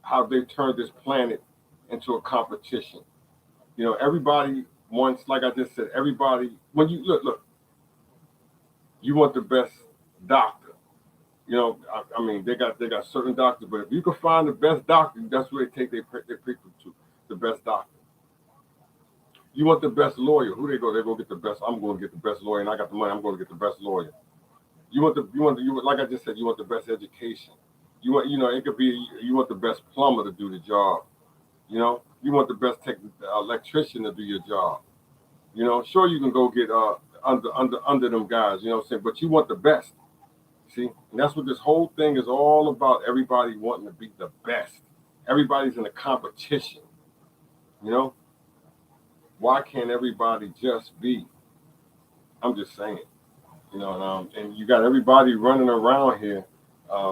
how they've turned this planet into a competition. Everybody wants, like I just said, everybody, when you look, you want the best doctor. I mean, they got certain doctors, but if you can find the best doctor, that's where they take their people to, the best doctor. You want the best lawyer. Who they go? They go get the best. I'm going to get the best lawyer, and I got the money. I'm going to get the best lawyer. You want like I just said, you want the best education. It could be you want the best plumber to do the job. You want the best electrician to do your job. Sure you can go get under them guys. You know what I'm saying? But you want the best. See, and that's what this whole thing is all about. Everybody wanting to be the best. Everybody's in a competition. Why can't everybody just be? I'm just saying. And you got everybody running around here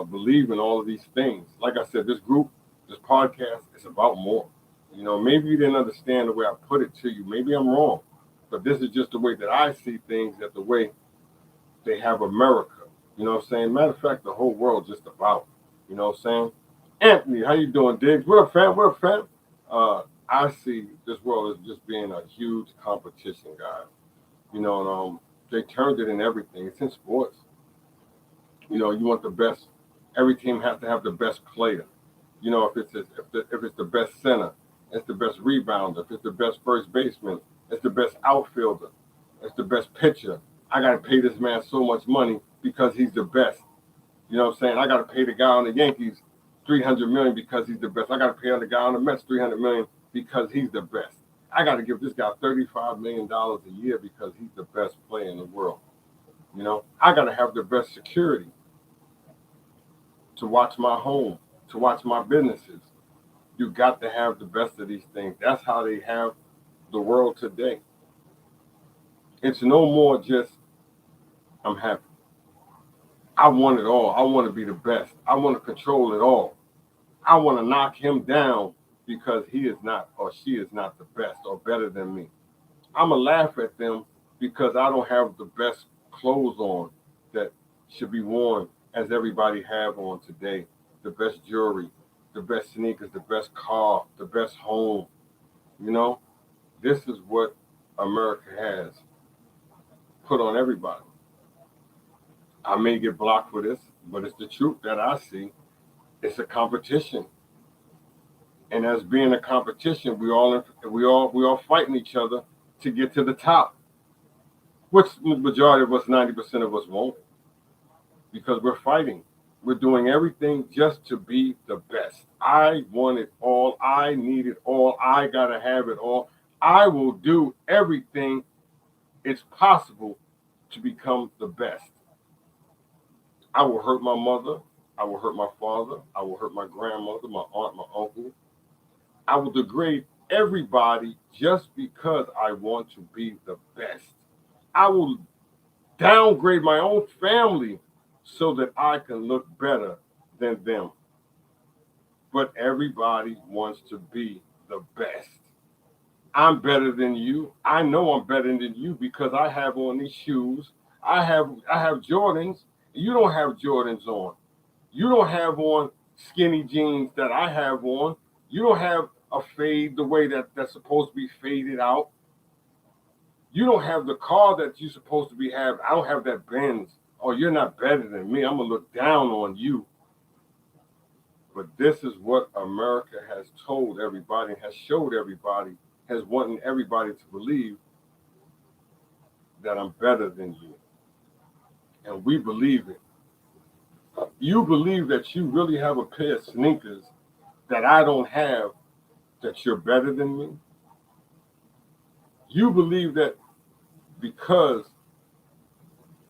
believing all of these things. Like I said, this group, this podcast, it's about more. Maybe you didn't understand the way I put it to you. Maybe I'm wrong. But this is just the way that I see things, that the way they have America. You know what I'm saying? Matter of fact, the whole world just about. You know what I'm saying? Anthony, how you doing, Diggs? What up, fam? What up, fam? I see this world as just being a huge competition, guys. And they turned it in everything. It's in sports. You want the best. Every team has to have the best player. If it's the best center, it's the best rebounder. If it's the best first baseman, it's the best outfielder. It's the best pitcher. I got to pay this man so much money because he's the best. You know what I'm saying? I got to pay the guy on the Yankees $300 million because he's the best. I got to pay the guy on the Mets $300 million because he's the best. I got to give this guy $35 million a year because he's the best player in the world. I got to have the best security to watch my home, to watch my businesses. You got to have the best of these things. That's how they have the world today. It's no more just, I'm happy. I want it all. I want to be the best. I want to control it all. I want to knock him down because he is not or she is not the best or better than me. I'm going to laugh at them because I don't have the best clothes on that should be worn as everybody have on today. The best jewelry, the best sneakers, the best car, the best home. This is what America has put on everybody. I may get blocked for this, but it's the truth that I see. It's a competition. And as being a competition, we all fighting each other to get to the top. Which the majority of us, 90% of us won't. Because we're fighting. We're doing everything just to be the best. I want it all. I need it all. I gotta have it all. I will do everything it's possible to become the best. I will hurt my mother. I will hurt my father. I will hurt my grandmother, my aunt, my uncle. I will degrade everybody just because I want to be the best. I will downgrade my own family so that I can look better than them. But everybody wants to be the best. I'm better than you. I know I'm better than you because I have on these shoes. I have Jordans. You don't have Jordans on. You don't have on skinny jeans that I have on. You don't have a fade the way that's supposed to be faded out. You don't have the car that you're supposed to be having. I don't have that Benz. Oh, you're not better than me. I'm going to look down on you. But this is what America has told everybody, has showed everybody, has wanted everybody to believe that I'm better than you. And we believe it. You believe that you really have a pair of sneakers that I don't have, that you're better than me. You believe that because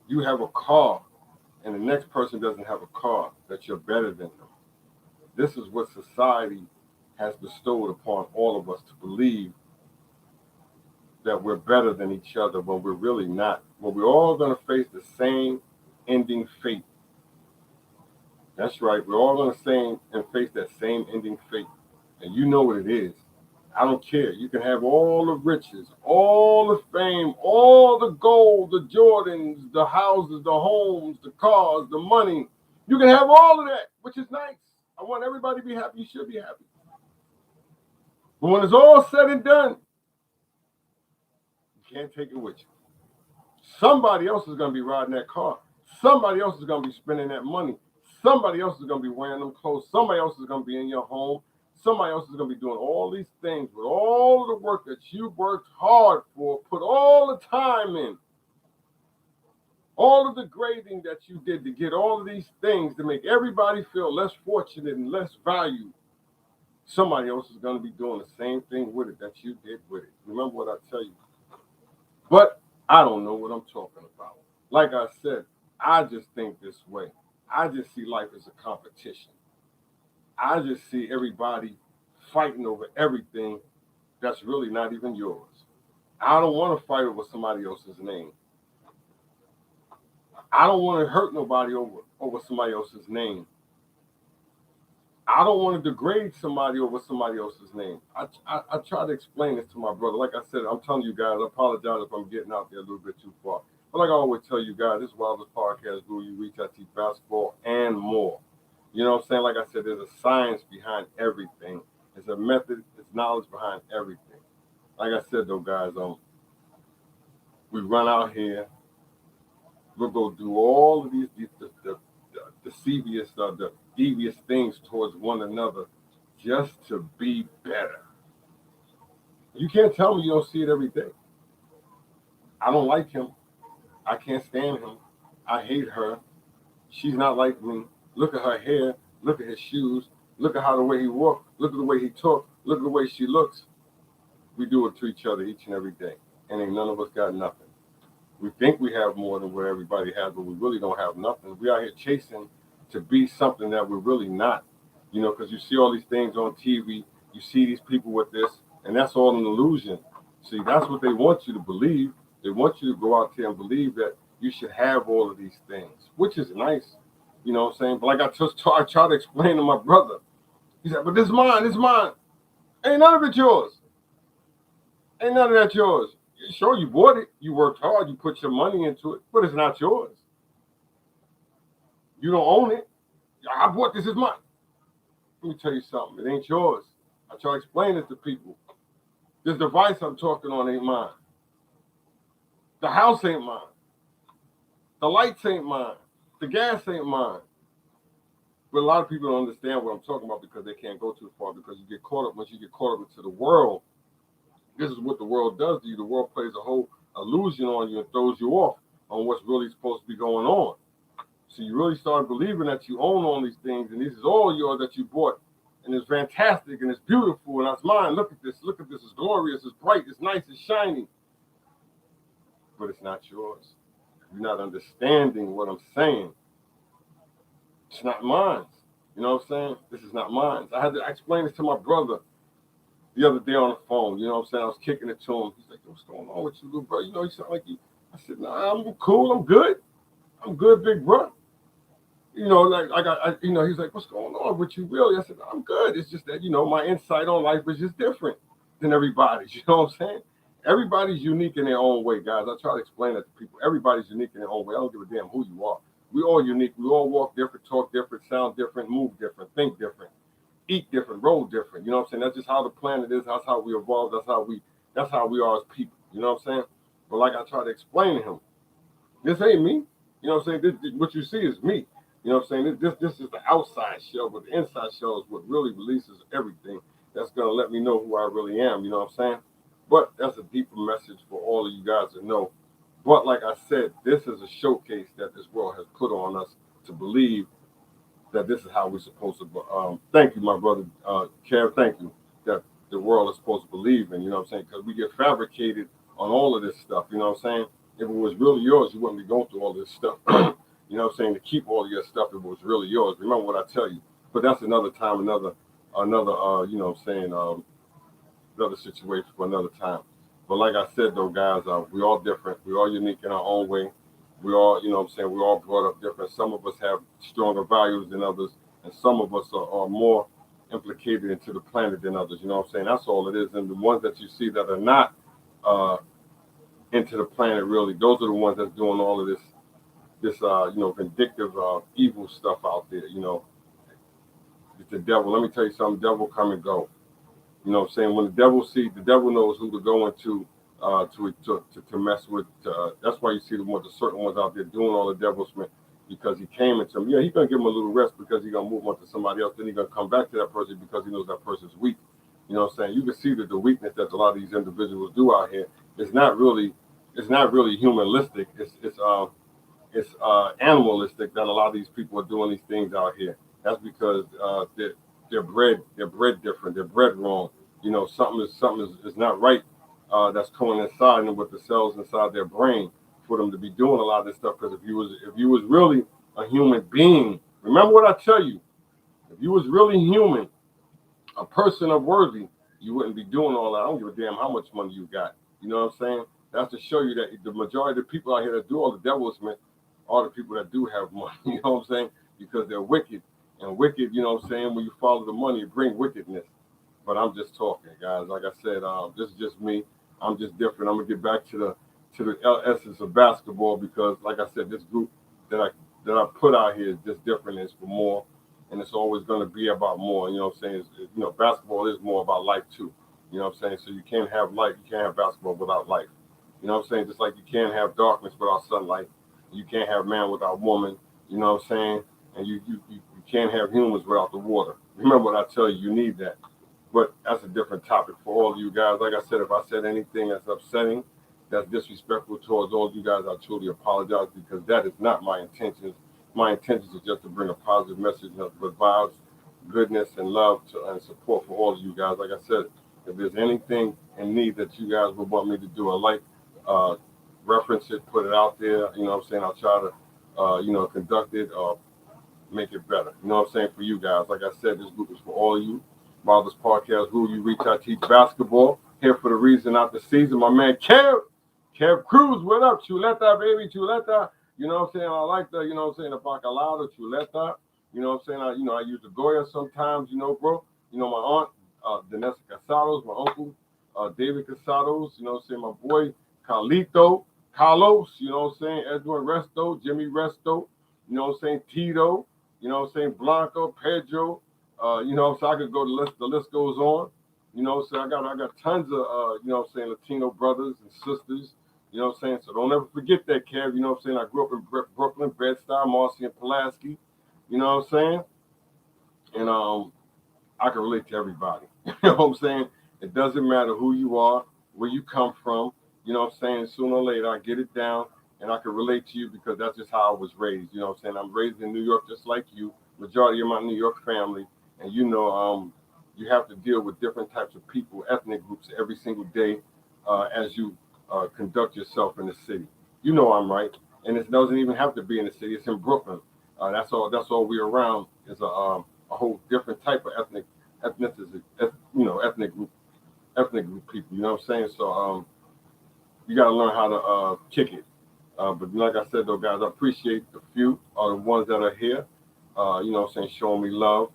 you have a car and the next person doesn't have a car, that you're better than them. This is what society has bestowed upon all of us, to believe that we're better than each other when we're really not. When we're all going to face the same ending fate. That's right. We're all going to face that same ending fate. And you know what it is. I don't care. You can have all the riches, all the fame, all the gold, the Jordans, the houses, the homes, the cars, the money. You can have all of that, which is nice. I want everybody to be happy. You should be happy. But when it's all said and done, you can't take it with you. Somebody else is going to be riding that car. Somebody else is going to be spending that money. Somebody else is going to be wearing them clothes. Somebody else is going to be in your home. Somebody else is going to be doing all these things with all the work that you worked hard for, put all the time in, all of the grading that you did to get all of these things to make everybody feel less fortunate and less valued. Somebody else is going to be doing the same thing with it that you did with it. Remember what I tell you. But I don't know what I'm talking about. Like I said, I just think this way. I just see life as a competition. I just see everybody fighting over everything that's really not even yours. I don't want to fight over somebody else's name. I don't want to hurt nobody over somebody else's name. I don't want to degrade somebody over somebody else's name. I try to explain this to my brother. Like I said, I'm telling you guys, I apologize if I'm getting out there a little bit too far. But like I always tell you guys, this is Wildest Podcast, where you reach out to basketball and more. You know what I'm saying? Like I said, there's a science behind everything. There's a method, there's knowledge behind everything. Like I said, though, guys, we run out here. We'll go do all of the devious things towards one another just to be better. You can't tell me you don't see it every day. I don't like him. I can't stand him. I hate her. She's not like me. Look at her hair. Look at his shoes. Look at the way he walks. Look at the way he talks. Look at the way she looks. We do it to each other each and every day. And ain't none of us got nothing. We think we have more than what everybody has, but we really don't have nothing. We out here chasing to be something that we're really not. You know, because you see all these things on TV. You see these people with this, and that's all an illusion. See, that's what they want you to believe. They want you to go out there and believe that you should have all of these things, which is nice. You know what I'm saying? But like I try to explain to my brother. He said, but this is mine, this is mine. Ain't none of it yours. Ain't none of that yours. Sure, you bought it. You worked hard. You put your money into it, but it's not yours. You don't own it. I bought this, is mine. Let me tell you something. It ain't yours. I try to explain it to people. This device I'm talking on ain't mine. The house ain't mine. The lights ain't mine. The gas ain't mine. But a lot of people don't understand what I'm talking about because they can't go too far, because you get caught up. Once you get caught up into the world, this is what the world does to you. The world plays a whole illusion on you and throws you off on what's really supposed to be going on. So you really start believing that you own all these things, and this is all yours that you bought, and it's fantastic, and it's beautiful, and that's mine. Look at this. Look at this. It's glorious. It's bright. It's nice. It's shiny. But it's not yours. You're not understanding what I'm saying. It's not mine. You know what I'm saying? This is not mine. I had to explain this to my brother the other day on the phone. You know what I'm saying? I was kicking it to him. He's like, what's going on with you, little bro? You know, you sound like you. I said, nah, I'm cool. I'm good. I'm good, big bro. You know, he's like, what's going on with you, really? I said, I'm good. It's just that, you know, my insight on life is just different than everybody's. You know what I'm saying? Everybody's unique in their own way, guys. I try to explain that to people. Everybody's unique in their own way. I don't give a damn who you are. We all unique. We all walk different, talk different, sound different, move different, think different, eat different, roll different. You know what I'm saying? That's just how the planet is. That's how we evolve. That's how we are as people. You know what I'm saying? But like I try to explain to him, this ain't me. You know what I'm saying? What you see is me. You know what I'm saying? This is the outside shell, but the inside shell is what really releases everything. That's gonna let me know who I really am. You know what I'm saying? But that's a deeper message for all of you guys to know. But like I said, this is a showcase that this world has put on us to believe that this is how we're supposed to. Thank you, my brother, Kev. Thank you. That the world is supposed to believe in. You know what I'm saying? Because we get fabricated on all of this stuff. You know what I'm saying? If it was really yours, you wouldn't be going through all this stuff. You know what I'm saying? To keep all of your stuff, if it was really yours. Remember what I tell you. But that's another time, another. You know what I'm saying? Another situation for another time. But like I said, though, guys, we all different. We all unique in our own way. We all, you know what I'm saying, we all brought up different. Some of us have stronger values than others, and some of us are more implicated into the planet than others. You know what I'm saying? That's all it is. And the ones that you see that are not uh, into the planet, really, those are the ones that's doing all of this you know, vindictive, evil stuff out there. You know, it's the devil. Let me tell you something. Devil come and go. You know what I'm saying? When the devil sees, the devil knows who to go into to mess with. That's why you see the certain ones out there doing all the devil's man, because he came into him. Yeah, he's going to give him a little rest because he's going to move on to somebody else. Then he's going to come back to that person because he knows that person's weak. You know what I'm saying? You can see that the weakness that a lot of these individuals do out here is not really, it's not really humanistic. It's animalistic that a lot of these people are doing these things out here. That's because they're bred different. They're bred wrong. You know, something is not right. That's coinciding with the cells inside their brain for them to be doing a lot of this stuff. Because if you was really a human being, remember what I tell you. If you was really human, a person of worthy, you wouldn't be doing all that. I don't give a damn how much money you got. You know what I'm saying? That's to show you that the majority of the people out here that do all the devil's man are the people that do have money. You know what I'm saying? Because they're wicked. And wicked, you know what I'm saying, when you follow the money, it brings wickedness. But I'm just talking, guys. Like I said, this is just me. I'm just different. I'm gonna get back to the essence of basketball because, like I said, this group that I put out here is just different. It's for more, and it's always going to be about more. You know what I'm saying? You know, basketball is more about life too. You know what I'm saying? So you can't have life, you can't have basketball without life. You know what I'm saying? Just like you can't have darkness without sunlight. You can't have man without woman. You know what I'm saying? And you can't have humans without the water. Remember what I tell you, you need that. But that's a different topic for all of you guys. Like I said, if I said anything that's upsetting, that's disrespectful towards all of you guys, I truly apologize because that is not my intentions. My intentions is just to bring a positive message with vibes, goodness, and love and support for all of you guys. Like I said, if there's anything in need that you guys would want me to do, uh, reference it, put it out there. You know what I'm saying? I'll try to, you know, conduct it or make it better. You know what I'm saying? For you guys. Like I said, this group is for all of you. Marvelous Podcast, Who You Reach, I Teach Basketball. Here for the reason, not the season. My man Kev Cruz, what up? Chuleta, baby, Chuleta. You know what I'm saying? I like the, you know what I'm saying, the bacalao, the Chuleta. You know what I'm saying? I use the Goya sometimes, you know, bro. You know, my aunt, Danessa Casados, my uncle, David Casados, you know what I'm saying? My boy, Carlos, you know what I'm saying? Edwin Resto, Jimmy Resto, you know what I'm saying? Tito, you know what I'm saying? Blanco, Pedro, you know, so I could go, the list goes on. You know, so I got tons of you know what I'm saying, Latino brothers and sisters. You know what I'm saying? So don't ever forget that, Kev. You know what I'm saying? I grew up in Brooklyn, Bed-Stuy, Marcy, and Pulaski. You know what I'm saying? And I can relate to everybody. You know what I'm saying? It doesn't matter who you are, where you come from. You know what I'm saying? Sooner or later, I get it down, and I can relate to you because that's just how I was raised. You know what I'm saying? I'm raised in New York just like you. Majority of my New York family, and you know, you have to deal with different types of people, ethnic groups, every single day as you conduct yourself in the city. You know I'm right, and it doesn't even have to be in the city. It's in Brooklyn. That's all. That's all we're around is a whole different type of ethnicity, you know, ethnic group people. You know what I'm saying? So you got to learn how to kick it. But like I said, though, guys, I appreciate the few, the ones that are here. You know what I'm saying? Showing me love,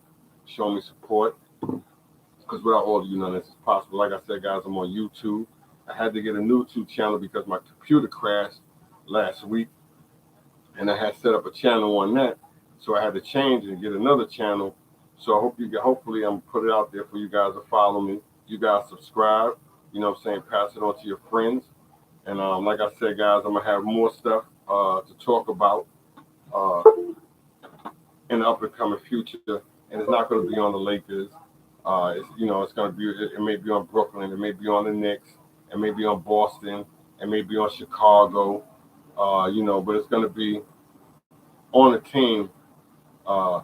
showing me support. Because without all of you, none of this is possible. Like I said, guys, I'm on YouTube. I had to get a new YouTube channel because my computer crashed last week, and I had set up a channel on that, so I had to change and get another channel. So I hope hopefully I'm put it out there for you guys to follow me. You guys subscribe. You know what I'm saying? Pass it on to your friends. And like I said, guys, I'm gonna have more stuff to talk about. Uh, in the up and coming future, and it's not going to be on the Lakers. It's going to be. It may be on Brooklyn. It may be on the Knicks. It may be on Boston. It may be on Chicago. But it's going to be on a team. Uh,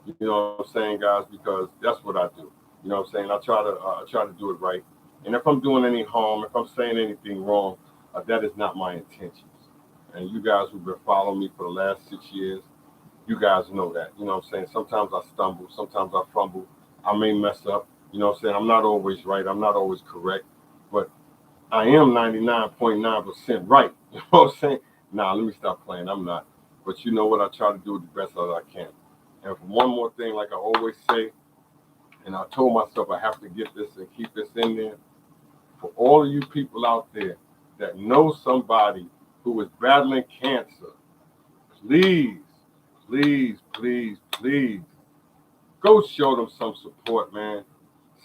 you know what I'm saying, guys? Because that's what I do. You know what I'm saying? I try to do it right. And if I'm doing any harm, if I'm saying anything wrong, that is not my intentions. And you guys who've been following me for the last 6 years, you guys know that. You know what I'm saying? Sometimes I stumble, sometimes I fumble. I may mess up. You know what I'm saying? I'm not always right. I'm not always correct. But I am 99.9% right. You know what I'm saying? Nah, let me stop playing. I'm not. But you know what? I try to do the best that I can. And for one more thing, like I always say, and I told myself I have to get this and keep this in there, for all of you people out there that know somebody who is battling cancer, please, please, please, please, go show them some support, man.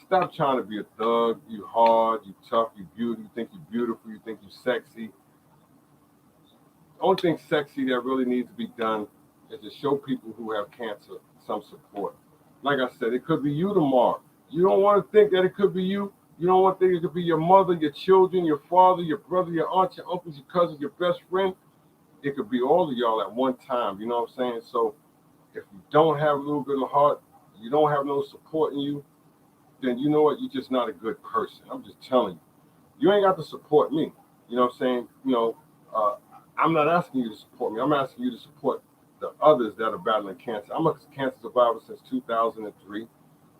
Stop trying to be a thug. You hard, you tough, you beautiful, you think you're beautiful, you think you're sexy. The only thing sexy that really needs to be done is to show people who have cancer some support. Like I said, it could be you tomorrow. You don't want to think that it could be you. You don't want to think it could be your mother, your children, your father, your brother, your aunt, your uncles, your cousins, your best friend. It could be all of y'all at one time. You know what I'm saying? So if you don't have a little bit of heart, you don't have no support in you, then you know what? You're just not a good person. I'm just telling you. You ain't got to support me. You know what I'm saying? Uh, I'm not asking you to support me. I'm asking you to support the others that are battling cancer. I'm a cancer survivor since 2003.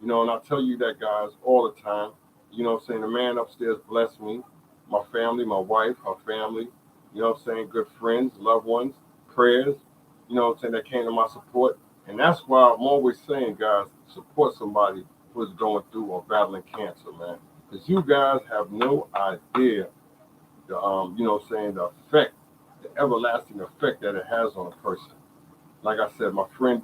And I tell you that, guys, all the time. You know what I'm saying? The man upstairs blessed me, my family, my wife, her family, you know what I'm saying? Good friends, loved ones, prayers, you know what I'm saying, that came to my support. And that's why I'm always saying, guys, support somebody who is going through or battling cancer, man. Because you guys have no idea you know what I'm saying, the effect, the everlasting effect that it has on a person. Like I said, my friend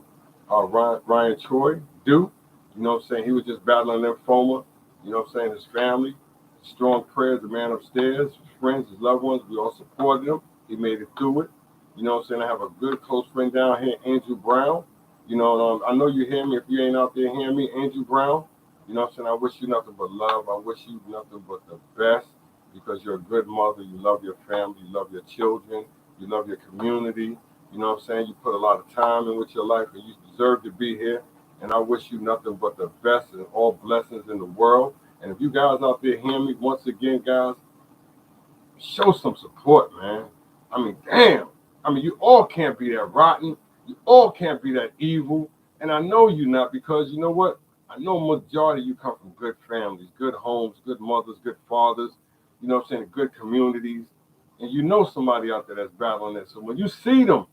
Ryan Troy, Duke, you know what I'm saying, he was just battling lymphoma, you know what I'm saying, his family, strong prayers, the man upstairs, his friends, his loved ones, we all supported him. He made it through it. You know what I'm saying, I have a good close friend down here, Andrew Brown. I know you hear me. If you ain't out there hearing me, Andrew Brown, you know what I'm saying, I wish you nothing but love. I wish you nothing but the best because you're a good mother. You love your family. You love your children. You love your community. You know what I'm saying? You put a lot of time in with your life and you deserve to be here. And I wish you nothing but the best and all blessings in the world. And if you guys out there hear me, once again, guys, show some support, man. I mean, damn. I mean, you all can't be that rotten. You all can't be that evil. And I know you not because you know what? I know majority of you come from good families, good homes, good mothers, good fathers, you know what I'm saying, good communities. And you know somebody out there that's battling it. So when you see them,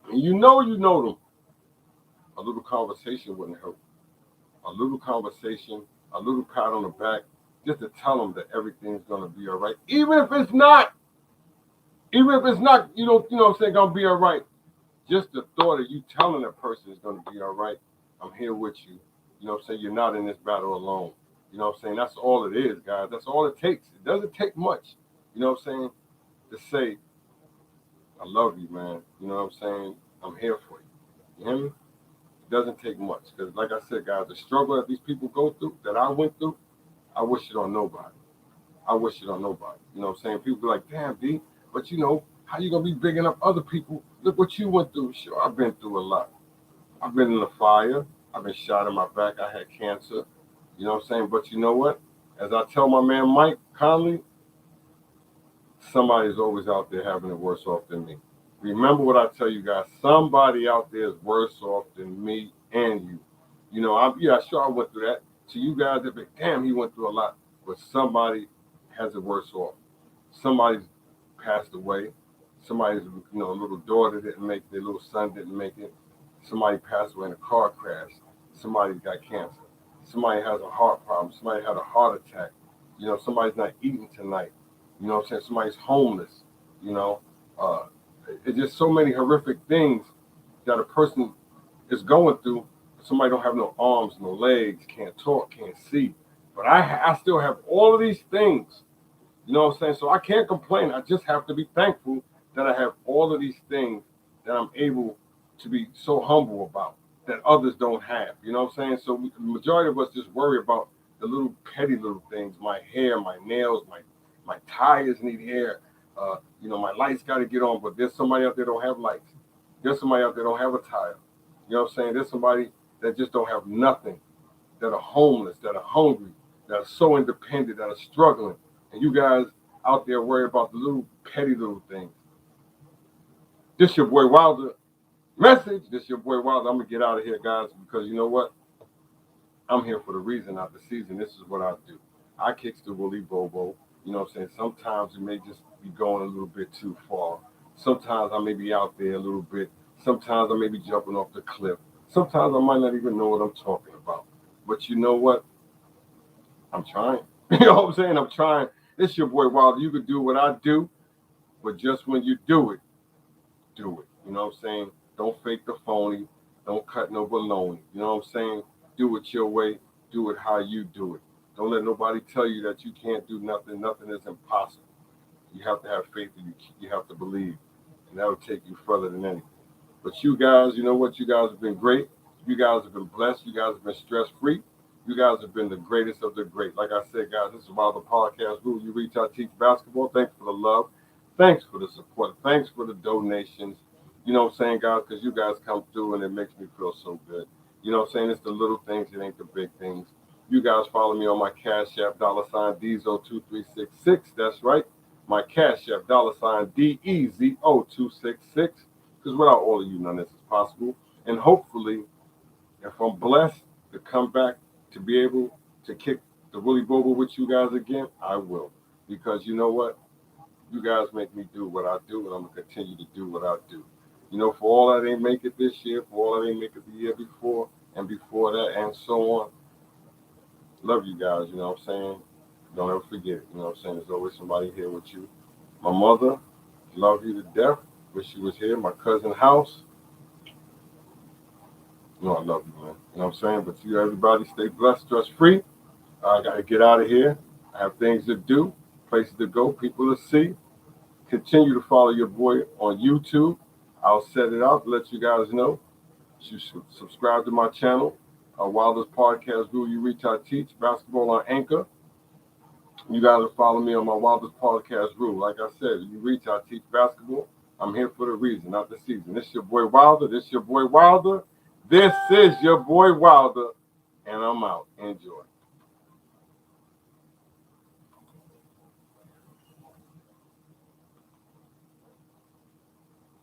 and you know them, a little conversation wouldn't hurt. A little conversation, a little pat on the back, just to tell them that everything's gonna be all right. Even if it's not, you know what I'm saying, gonna be all right. Just the thought of you telling that person is gonna be all right. I'm here with you. You know what I'm saying? You're not in this battle alone. You know what I'm saying? That's all it is, guys. That's all it takes. It doesn't take much. You know what I'm saying? To say, I love you, man. You know what I'm saying? I'm here for you. You hear me? It doesn't take much. Because like I said, guys, the struggle that these people go through, that I went through, I wish it on nobody. I wish it on nobody. You know what I'm saying? People be like, damn, D, but you know, how you gonna be bigging up other people? Look what you went through. Sure, I've been through a lot. I've been in the fire. I've been shot in my back. I had cancer. You know what I'm saying? But you know what? As I tell my man Mike Conley, somebody's always out there having it worse off than me. Remember what I tell you guys. Somebody out there is worse off than me and you. You know, sure I went through that. To you guys, they'll be, damn, he went through a lot. But somebody has it worse off. Somebody's passed away. Somebody's, little daughter didn't make it. Their little son didn't make it. Somebody passed away in a car crash. Somebody got cancer. Somebody has a heart problem. Somebody had a heart attack. You know, somebody's not eating tonight. You know what I'm saying? Somebody's homeless. You know, it's just so many horrific things that a person is going through. Somebody don't have no arms, no legs, can't talk, can't see. But I still have all of these things. You know what I'm saying? So I can't complain. I just have to be thankful that I have all of these things that I'm able to be so humble about that others don't have. You know what I'm saying? So the majority of us just worry about the little petty little things. My hair, my nails, my tires need hair. My lights got to get on, but there's somebody out there don't have lights. There's somebody out there don't have a tire. You know what I'm saying? There's somebody that just don't have nothing, that are homeless, that are hungry, that are so independent, that are struggling. And you guys out there worried about the little petty little things. This your boy Wilder message. This your boy Wilder. I'm going to get out of here, guys, because you know what? I'm here for the reason, not the season. This is what I do. I kicks the woolly bobo. You know what I'm saying? Sometimes it may just be going a little bit too far. Sometimes I may be out there a little bit. Sometimes I may be jumping off the cliff. Sometimes I might not even know what I'm talking about. But you know what? I'm trying. You know what I'm saying? I'm trying. This your boy Wilder. You can do what I do, but just when you do it, do it. You know what I'm saying? Don't fake the phony. Don't cut no baloney. You know what I'm saying? Do it your way. Do it how you do it. Don't let nobody tell you that you can't do nothing. Nothing is impossible. You have to have faith and you have to believe. And that will take you further than anything. But you guys, you know what? You guys have been great. You guys have been blessed. You guys have been stress-free. You guys have been the greatest of the great. Like I said, guys, this is Wilder Podcast. Who you reach out, teach basketball. Thanks for the love. Thanks for the support. Thanks for the donations. You know what I'm saying, guys? Because you guys come through and it makes me feel so good. You know what I'm saying? It's the little things. It ain't the big things. You guys follow me on my Cash App, $dezo2366. That's right. My Cash App, $dezo266. Because without all of you, none of this is possible. And hopefully, if I'm blessed to come back to be able to kick the Willy Bobo with you guys again, I will. Because you know what? You guys make me do what I do, and I'm going to continue to do what I do. You know, for all I didn't make it this year, for all I didn't make it the year before, and before that, and so on, love you guys, you know what I'm saying? Don't ever forget it, you know what I'm saying? There's always somebody here with you. My mother, love you to death. Wish she was here. My cousin House, you know I love you, man. You know what I'm saying? But you, everybody, stay blessed, stress-free. I got to get out of here. I have things to do, places to go, people to see. Continue to follow your boy on YouTube. I'll set it out to let you guys know. You should subscribe to my channel, Wilder's Podcast, Rule You Reach I Teach, basketball on Anchor. You guys will follow me on my Wilder's Podcast Rule. Like I said, you reach I teach basketball. I'm here for the reason, not the season. This your boy Wilder. This your boy Wilder. This is your boy Wilder. And I'm out. Enjoy.